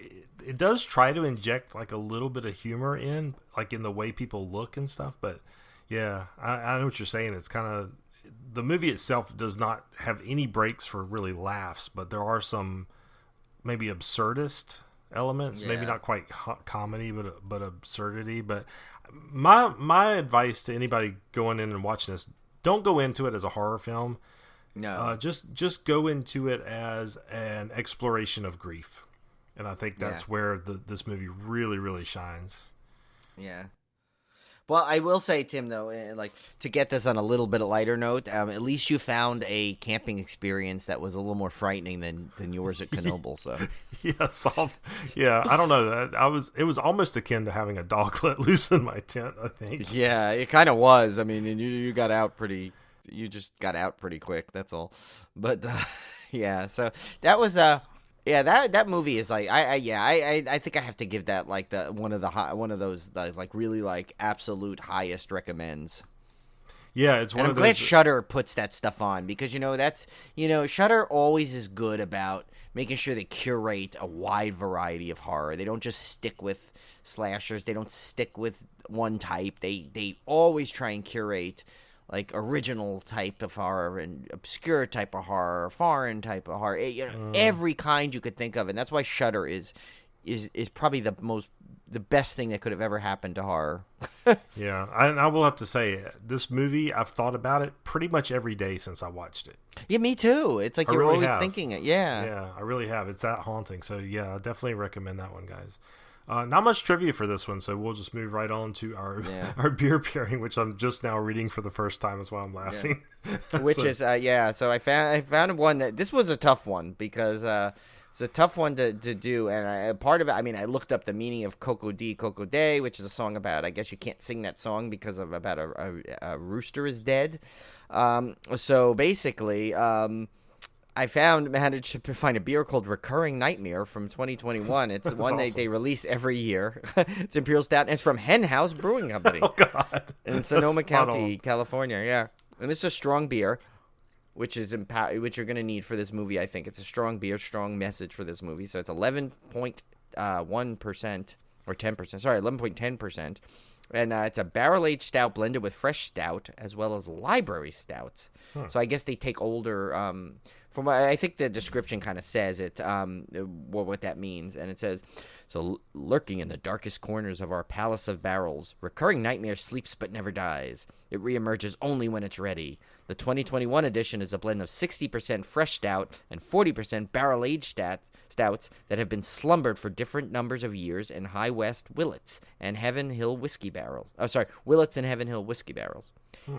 it does try to inject like a little bit of humor in, like in the way people look and stuff. But yeah, I know what you're saying. It's kind of, the movie itself does not have any breaks for really laughs, but there are some maybe absurdist elements, maybe not quite comedy, but absurdity. But my advice to anybody going in and watching this: don't go into it as a horror film. No, just go into it as an exploration of grief, and I think that's where this movie really, really shines. Yeah. Well, I will say, Tim, though, like, to get this on a little bit of lighter note, at least you found a camping experience that was a little more frightening than yours at Knoebel. So I don't know. It was almost akin to having a dog let loose in my tent, I think. Yeah, it kind of was. I mean, you got out pretty. You just got out pretty quick. That's all. But yeah, so that was that movie is like I think I have to give that like one of those like really like absolute highest recommends. Yeah, it's one of those. I'm glad Shudder puts that stuff on, because that's Shudder always is good about making sure they curate a wide variety of horror. They don't just stick with slashers. They don't stick with one type. They always try and curate like original type of horror and obscure type of horror, foreign type of horror, every kind you could think of. And that's why Shudder is probably the best thing that could have ever happened to horror. Yeah. I will have to say, this movie, I've thought about it pretty much every day since I watched it. Yeah, me too. It's like you're really always thinking it. Yeah. Yeah, I really have. It's that haunting. So yeah, I definitely recommend that one, guys. Not much trivia for this one, so we'll just move right on to our beer pairing, which I'm just now reading for the first time. That's why I'm laughing. Yeah. So I found one that this was a tough one, because it's a tough one to do, and part of it. I mean, I looked up the meaning of Koko-Di Koko-Da, which is a song about, I guess you can't sing that song because of about a rooster is dead. So basically, I managed to find a beer called Recurring Nightmare from 2021. It's one awesome. They release every year. It's Imperial Stout, and it's from Hen House Brewing Company. Oh, God. In Sonoma County, California, yeah. And it's a strong beer, which you're going to need for this movie, I think. It's a strong beer, strong message for this movie. So it's 11.1% or 10%. Sorry, 11.10%. And it's a barrel-aged stout blended with fresh stout, as well as library stouts. So I guess they take older... From I think the description kind of says it, what that means. And it says, so lurking in the darkest corners of our palace of barrels, Recurring Nightmare sleeps but never dies. It reemerges only when it's ready. The 2021 edition is a blend of 60% fresh stout and 40% barrel-aged stouts that have been slumbered for different numbers of years in High West Willets and Heaven Hill whiskey barrels. Willets and Heaven Hill whiskey barrels.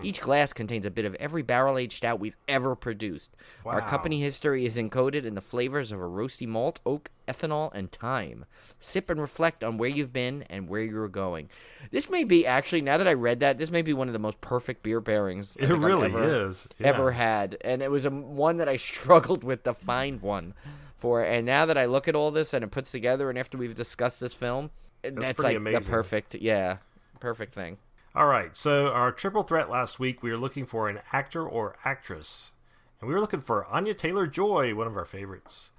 Each glass contains a bit of every barrel-aged stout we've ever produced. Wow. Our company history is encoded in the flavors of a roasty malt, oak, ethanol, and thyme. Sip and reflect on where you've been and where you're going. This may be, actually, now that I read that, this may be one of the most perfect beer pairings it really is. Ever had. And it was one that I struggled with to find one for. And now that I look at all this and it puts together, and after we've discussed this film, that's like amazing. The perfect thing. All right, so our triple threat last week, we were looking for an actor or actress. And we were looking for Anya Taylor-Joy, one of our favorites.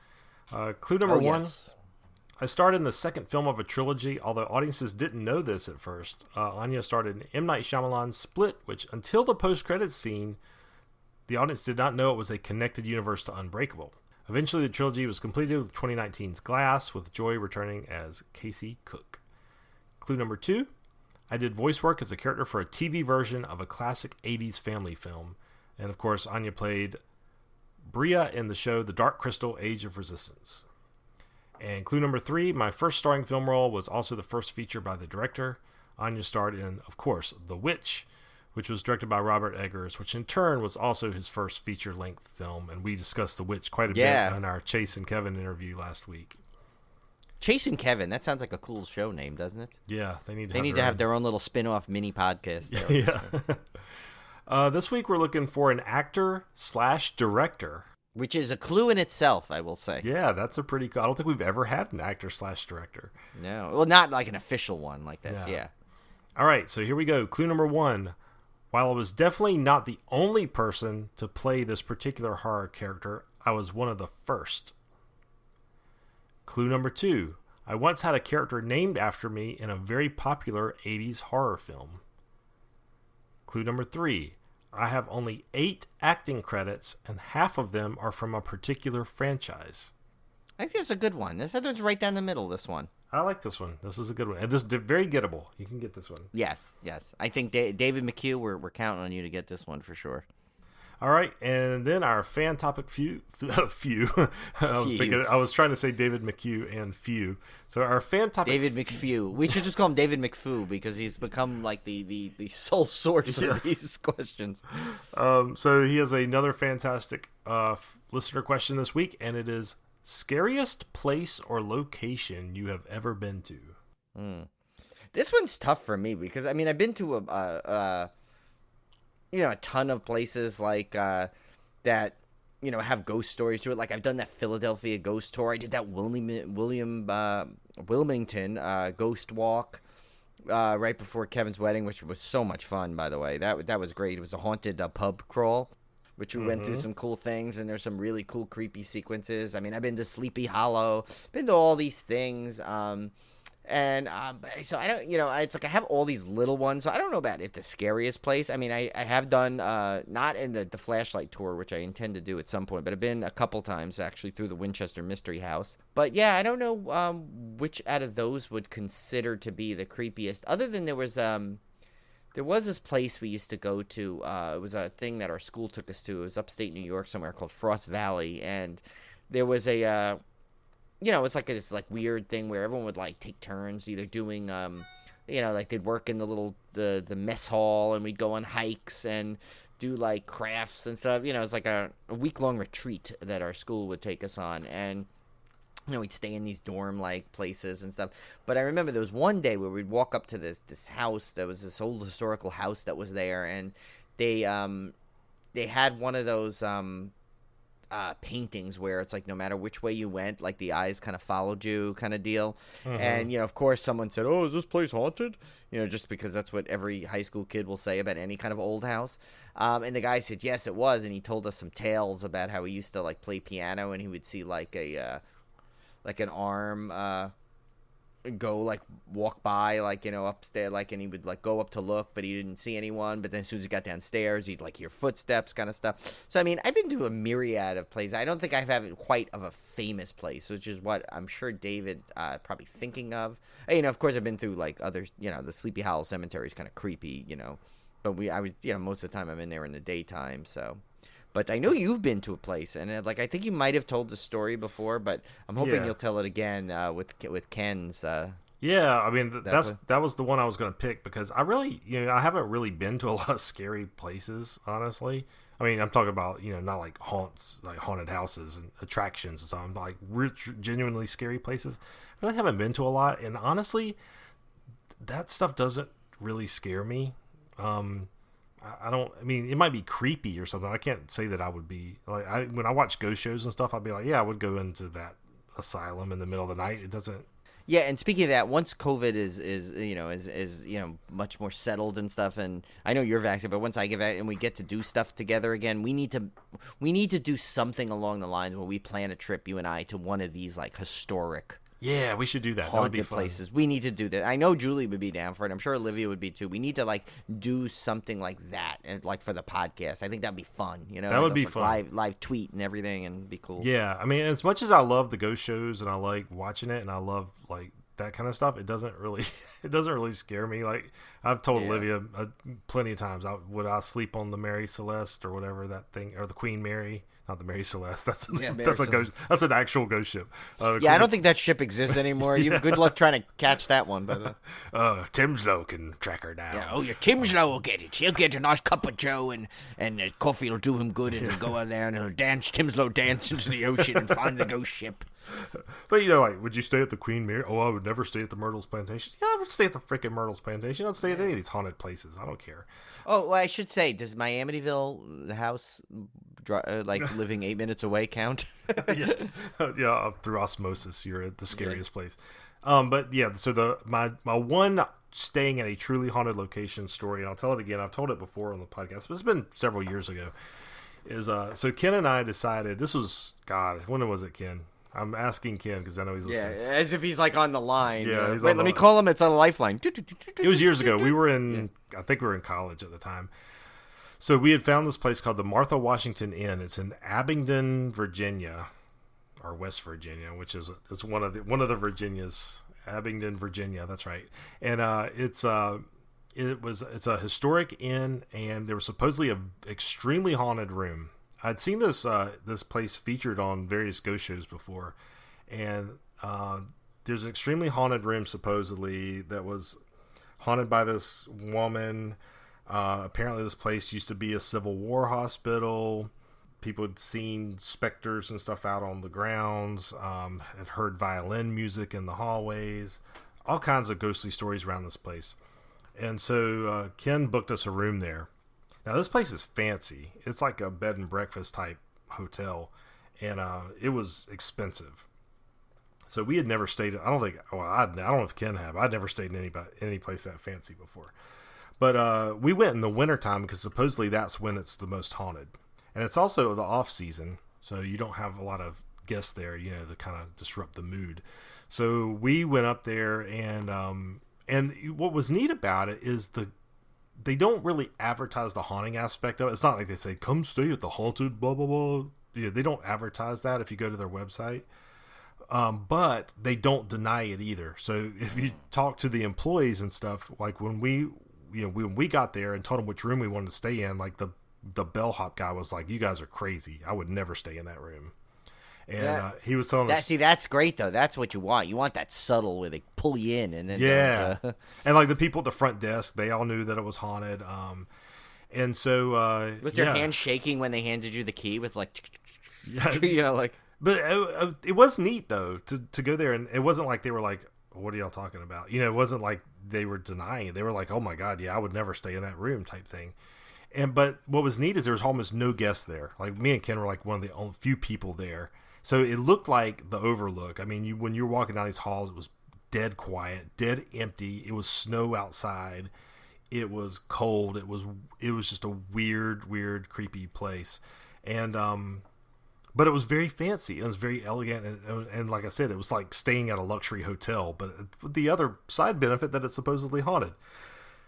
Clue number one. I starred in the second film of a trilogy, although audiences didn't know this at first. Anya starred in M. Night Shyamalan's Split, which until the post-credits scene, the audience did not know it was a connected universe to Unbreakable. Eventually, the trilogy was completed with 2019's Glass, with Joy returning as Casey Cook. Clue number two. I did voice work as a character for a TV version of a classic 80s family film. And of course, Anya played Bria in the show The Dark Crystal: Age of Resistance. And clue number three, my first starring film role was also the first feature by the director. Anya starred in, of course, The Witch, which was directed by Robert Eggers, which in turn was also his first feature-length film. And we discussed The Witch quite a bit in our Chase and Kevin interview last week. Chasing Kevin. That sounds like a cool show name, doesn't it? Yeah, they need to have their own little spin-off mini podcast. Yeah. This week we're looking for an actor/director. Which is a clue in itself, I will say. Yeah, that's a pretty cool. I don't think we've ever had an actor/director. No. Well, not like an official one like that. Yeah. All right, so here we go. Clue number 1. While I was definitely not the only person to play this particular horror character, I was one of the first. Clue number 2. I once had a character named after me in a very popular 80s horror film. Clue number 3. I have only 8 acting credits, and half of them are from a particular franchise. I think that's a good one. This one's right down the middle, this one. I like this one. This is a good one. And this is very gettable. You can get this one. Yes. I think David McHugh, we're counting on you to get this one for sure. All right, and then our fan topic few. I was trying to say David McHugh and few. So our fan topic. David McFew. We should just call him David McFoo because he's become like the sole source of these questions. So he has another fantastic listener question this week, and it is scariest place or location you have ever been to. This one's tough for me because I mean I've been to a ton of places like that, have ghost stories to it. Like I've done that Philadelphia ghost tour. I did that Wilmington ghost walk right before Kevin's wedding, which was so much fun, by the way. That was great. It was a haunted pub crawl, which we went through some cool things, and there's some really cool creepy sequences. I mean, I've been to Sleepy Hollow, been to all these things. So I don't, it's like I have all these little ones. So I don't know about if the scariest place. I mean, I have done, not in the flashlight tour, which I intend to do at some point, but I've been a couple times actually through the Winchester Mystery House. But yeah, I don't know which out of those would consider to be the creepiest. Other than there was this place we used to go to. It was a thing that our school took us to. It was upstate New York somewhere called Frost Valley, and there was a it's like this like weird thing where everyone would like take turns either doing like they'd work in the mess hall, and we'd go on hikes and do like crafts and stuff. It's like a week-long retreat that our school would take us on, and we'd stay in these dorm like places and stuff. But I remember there was one day where we'd walk up to this house. There was this old historical house that was there, and they had one of those paintings where it's like no matter which way you went, like the eyes kind of followed you kind of deal. And of course someone said, "Oh, is this place haunted?" Just because that's what every high school kid will say about any kind of old house. And the guy said yes it was, and he told us some tales about how he used to like play piano, and he would see like an arm go like walk by upstairs, and he would like go up to look, but he didn't see anyone. But then as soon as he got downstairs, he'd like hear footsteps kind of stuff. So I mean, I've been to a myriad of places. I don't think I've had quite of a famous place, which is what I'm sure David probably thinking of. Of course I've been through like other, the Sleepy Hollow Cemetery is kind of creepy, but I was most of the time I'm in there in the daytime. So but I know you've been to a place, and I think you might have told the story before, but I'm hoping you'll tell it again with Ken's. Yeah, I mean that was the one I was going to pick because I really, I haven't really been to a lot of scary places, honestly. I mean, I'm talking about not like haunts, like haunted houses and attractions and something, like genuinely scary places. I really haven't been to a lot, and honestly, that stuff doesn't really scare me. I mean, it might be creepy or something. I can't say that I would be like, when I watch ghost shows and stuff, I'd be like, yeah, I would go into that asylum in the middle of the night. It doesn't. Yeah, and speaking of that, once COVID is much more settled and stuff, and I know you're vaccinated, but once I get back and we get to do stuff together again, we need to do something along the lines where we plan a trip, you and I, to one of these like historic. Yeah, we should do that. Haunted that would be places. We need to do that. I know Julie would be down for it. I'm sure Olivia would be too. We need to like do something like that, and like for the podcast. I think that'd be fun. That would be fun. Live tweet and everything, and be cool. Yeah, I mean, as much as I love the ghost shows and I like watching it and I love like that kind of stuff, it doesn't really scare me. Like I've told Olivia plenty of times, would I sleep on the Mary Celeste or whatever that thing, or the Queen Mary. Not the Mary Celeste. That's a ghost. That's an actual ghost ship. I don't think that ship exists anymore. Good luck trying to catch that one. But Timslow can track her down. Yeah, Timslow will get it. He'll get a nice cup of joe, and coffee will do him good, and he'll go out there and he'll dance. Timslow dance into the ocean and find the ghost ship. But you know, like, would you stay at the Queen Mary? Oh, I would never stay at the Myrtles Plantation. Yeah, I would stay at the freaking Myrtles Plantation. I don't stay at any of these haunted places. I don't care. Oh, well, I should say, does my Amityville house, like living 8 minutes away, count? Yeah, through osmosis, you're at the scariest place. But yeah, so my one staying at a truly haunted location story, and I'll tell it again. I've told it before on the podcast, but it's been several years ago. Is so Ken and I decided, this was, God, when was it, Ken? I'm asking Ken because I know he's listening. Yeah, as if he's like on the line. Yeah, Wait, let me call him. It's on a lifeline. It was years ago. We were in, I think we were in college at the time. So we had found this place called the Martha Washington Inn. It's in Abingdon, Virginia, or West Virginia, which is one of the Virginias. Abingdon, Virginia. That's right. And it's a historic inn, and there was supposedly an extremely haunted room. I'd seen this place featured on various ghost shows before, and there's an extremely haunted room supposedly that was haunted by this woman. Apparently, this place used to be a Civil War hospital. People had seen specters and stuff out on the grounds. Had heard violin music in the hallways. All kinds of ghostly stories around this place. And so Ken booked us a room there. Now, this place is fancy. It's like a bed and breakfast type hotel, and it was expensive. So we had never stayed. I don't know if Ken had. I'd never stayed in any place that fancy before. But we went in the wintertime because supposedly that's when it's the most haunted, and it's also the off season, so you don't have a lot of guests there, you know, to kind of disrupt the mood. So we went up there, and what was neat about it is they don't really advertise the haunting aspect of it. It's not like they say, come stay at the haunted, blah, blah, blah. Yeah, they don't advertise that if you go to their website. But they don't deny it either. So if you talk to the employees and stuff, like when we got there and told them which room we wanted to stay in, like the bellhop guy was like, you guys are crazy. I would never stay in that room. And he was telling us. See, that's great though. That's what you want. You want that subtle where they pull you in, and then and like the people at the front desk, they all knew that it was haunted. And so was their hand shaking when they handed you the key with like, like. But it was neat though to go there, and it wasn't like they were like, "What are y'all talking about?" You know, it wasn't like they were denying it. They were like, "Oh my God, yeah, I would never stay in that room," type thing. But what was neat is there was almost no guests there. Like me and Ken were like one of the only few people there. So it looked like the Overlook. I mean, when you were walking down these halls, it was dead quiet, dead empty. It was snow outside. It was cold. It was just a weird, creepy place. And but it was very fancy. It was very elegant, and like I said, it was like staying at a luxury hotel. But the other side benefit that it's supposedly haunted.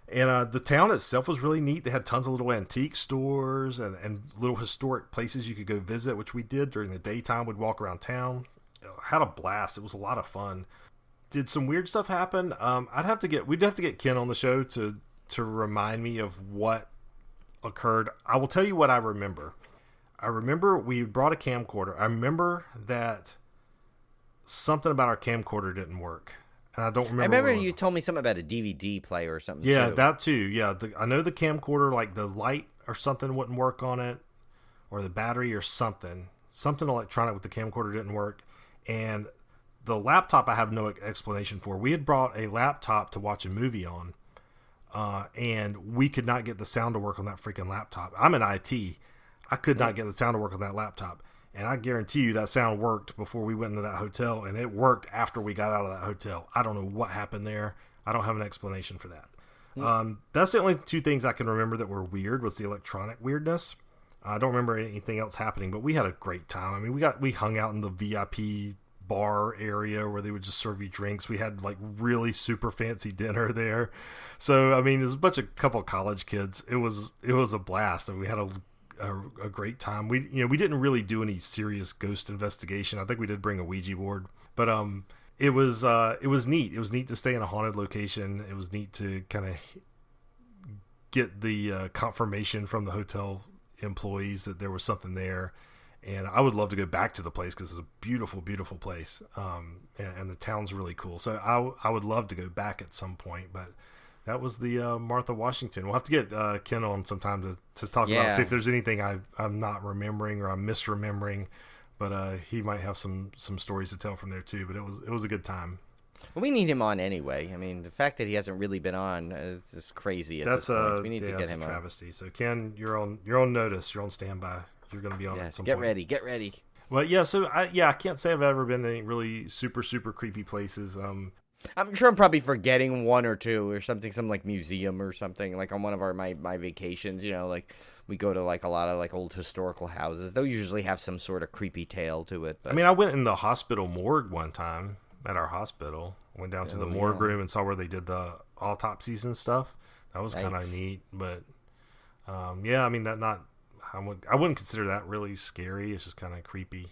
And the town itself was really neat. They had tons of little antique stores and little historic places you could go visit, which we did during the daytime. We'd walk around town. Had a blast. It was a lot of fun. Did some weird stuff happen? We'd have to get Ken on the show to remind me of what occurred. I will tell you what I remember. I remember we brought a camcorder. I remember that something about our camcorder didn't work. And I don't remember. I remember you told me something about a DVD player or something. Yeah, too. that too. Yeah, I know the camcorder, like the light or something wouldn't work on it, or the battery or something electronic with the camcorder didn't work. And the laptop, I have no explanation for. We had brought a laptop to watch a movie on, and we could not get the sound to work on that freaking laptop. I'm in IT. I could not get the sound to work on that laptop. And I guarantee you that sound worked before we went into that hotel, and it worked after we got out of that hotel. I don't know what happened there. I don't have an explanation for that. That's the only two things I can remember that were weird, was the electronic weirdness. I don't remember anything else happening, but we had a great time. I mean, we hung out in the VIP bar area where they would just serve you drinks. We had like really super fancy dinner there. So, I mean, it was a couple of college kids. It was a blast, and we had a great time. We didn't really do any serious ghost investigation. I think we did bring a Ouija board, but it was neat. It was neat to stay in a haunted location. It was neat to kind of get the confirmation from the hotel employees that there was something there. And I would love to go back to the place because it's a beautiful, beautiful place. And the town's really cool. So I would love to go back at some point, but that was the Martha Washington. We'll have to get Ken on sometime to talk about, see if there's anything I'm not remembering or I'm misremembering. but he might have some stories to tell from there too. But it was a good time. Well, we need him on anyway. I mean, the fact that he hasn't really been on is just crazy. At this point. We need to get him a on. travesty. So Ken, you're on notice. You're on standby. You're going to be on at some point. Get ready. Well, yeah. So I can't say I've ever been to any really super creepy places. I'm sure I'm probably forgetting one or two or something, some like museum or something. Like on one of my vacations, like we go to like a lot of like old historical houses. They'll usually have some sort of creepy tale to it. But... I mean, I went in the hospital morgue one time at our hospital. Went down to the morgue room and saw where they did the autopsies and stuff. That was kind of neat. But I mean I wouldn't consider that really scary. It's just kind of creepy.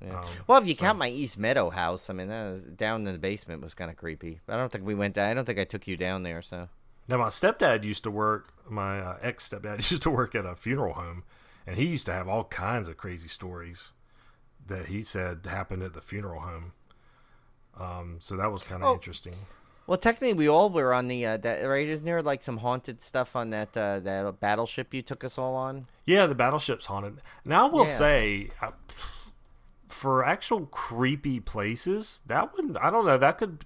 Yeah. Well, if you count my East Meadow house, I mean, down in the basement was kind of creepy. I don't think we went down. I don't think I took you down there. So now my stepdad used to work. My ex stepdad used to work at a funeral home, and he used to have all kinds of crazy stories that he said happened at the funeral home. So that was kind of interesting. Well, technically, we all were on the that right. Isn't there like some haunted stuff on that battleship you took us all on? Yeah, the battleship's haunted. Now I will say. For actual creepy places, I don't know,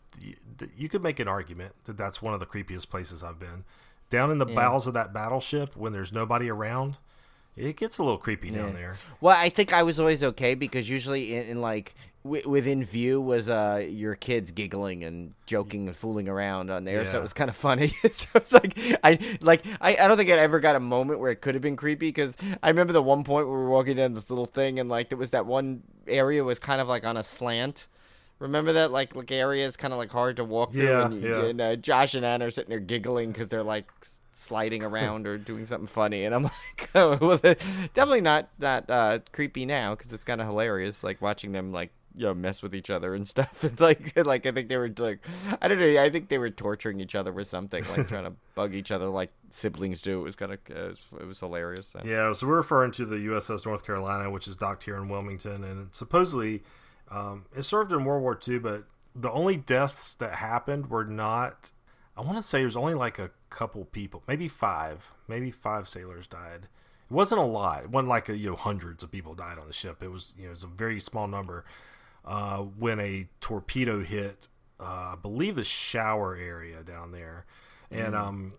you could make an argument that that's one of the creepiest places I've been. Down in the bowels of that battleship, when there's nobody around, it gets a little creepy down there. Well, I think I was always okay because usually in like within view was your kids giggling and joking and fooling around on there, so it was kind of funny. So it's like I don't think I ever got a moment where it could have been creepy because I remember the one point where we were walking down this little thing and like there was that one area was kind of like on a slant. Remember that like area is kind of like hard to walk through, and Josh and Anna are sitting there giggling because they're like sliding around or doing something funny, and I'm like, oh, well, definitely not creepy now because it's kind of hilarious, like watching them like mess with each other and stuff, and like I think they were like, I don't know, I think they were torturing each other with something, like trying to bug each other like siblings do. It was kind of it was hilarious. So. Yeah, so we're referring to the USS North Carolina, which is docked here in Wilmington, and supposedly it served in World War II, but the only deaths that happened were not. I want to say there's only like a couple people, maybe five sailors died. It wasn't a lot. It wasn't like hundreds of people died on the ship. It was it was a very small number. When a torpedo hit, I believe the shower area down there, and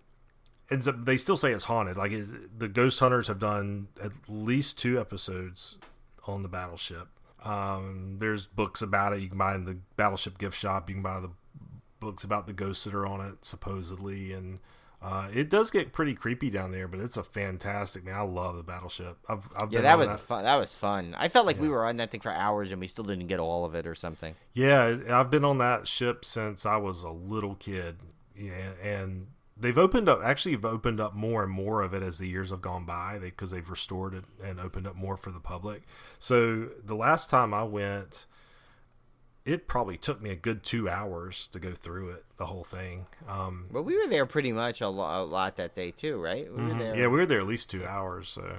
so they still say it's haunted. Like the ghost hunters have done at least 2 episodes on the battleship. There's books about it. You can buy in the battleship gift shop. You can buy the books about the ghosts that are on it supposedly, and it does get pretty creepy down there, but it's a fantastic, man. I love the battleship. I've been that was fun. That was fun. I felt like we were on that thing for hours and we still didn't get all of it or something. Yeah, I've been on that ship since I was a little kid. Yeah, and they've opened up more and more of it as the years have gone by because they've restored it and opened up more for the public. So the last time I went, it probably took me a good 2 hours to go through it, the whole thing. Well, we were there pretty much a lot that day too, right? We were there. Yeah, we were there at least 2 hours. So,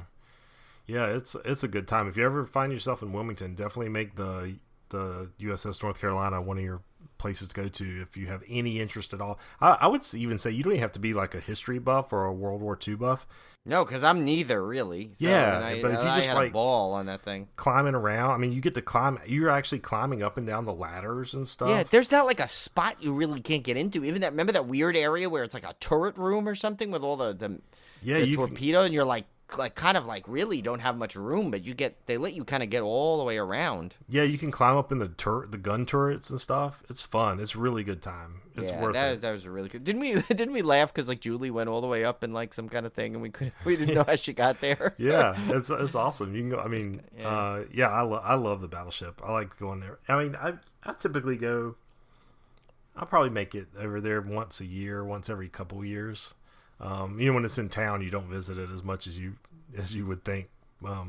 yeah, it's a good time. If you ever find yourself in Wilmington, definitely make the USS North Carolina one of your places to go to if you have any interest at all. I would even say you don't even have to be like a history buff or a World War II buff. No, because I'm neither really. So, but if you just had a ball on that thing, climbing around. I mean, you get to climb. You're actually climbing up and down the ladders and stuff. Yeah, there's not like a spot you really can't get into. Even that. Remember that weird area where it's like a turret room or something with all the torpedo, and you're like kind of like really don't have much room, but they let you kind of get all the way around. Yeah, you can climb up in the gun turrets and stuff. It's fun. It's a really good time. It's worth it. That was really good. Didn't we laugh because like Julie went all the way up in like some kind of thing and we didn't know how she got there. Yeah, it's awesome. You can go. I mean, I love the battleship. I like going there. I mean, I typically go. I'll probably make it over there once a year, once every couple years. When it's in town, you don't visit it as much as you would think,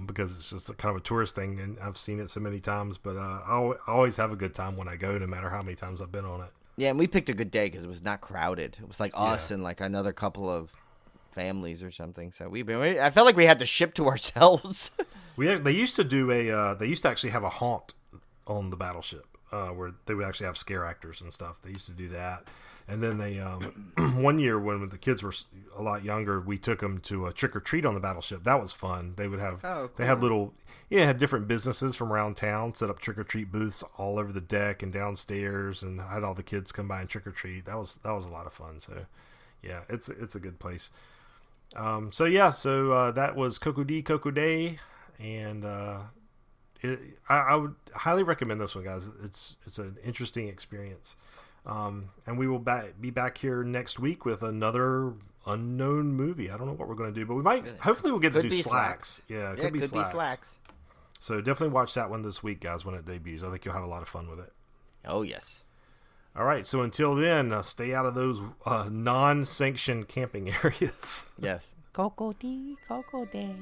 because it's just kind of a tourist thing, and I've seen it so many times. But I always have a good time when I go, no matter how many times I've been on it. Yeah, and we picked a good day because it was not crowded. It was like us and like another couple of families or something. So I felt like we had the ship to ourselves. They used to actually have a haunt on the battleship. where they would actually have scare actors and stuff. They used to do that. And then they, one year when the kids were a lot younger, we took them to a trick or treat on the battleship. That was fun. They would have, they had little, had different businesses from around town set up trick or treat booths all over the deck and downstairs, and had all the kids come by and trick or treat. That was a lot of fun. So, yeah, it's a good place. So that was Koko-Di Koko-Da, and I would highly recommend this one, guys. It's an interesting experience. And we will be back here next week with another unknown movie. I don't know what we're going to do, but we might. Hopefully, we'll get to do SLAXX. Yeah, it could be SLAXX. So definitely watch that one this week, guys, when it debuts. I think you'll have a lot of fun with it. Oh yes. All right. So until then, stay out of those non-sanctioned camping areas. Yes. Koko-Di Koko-Da.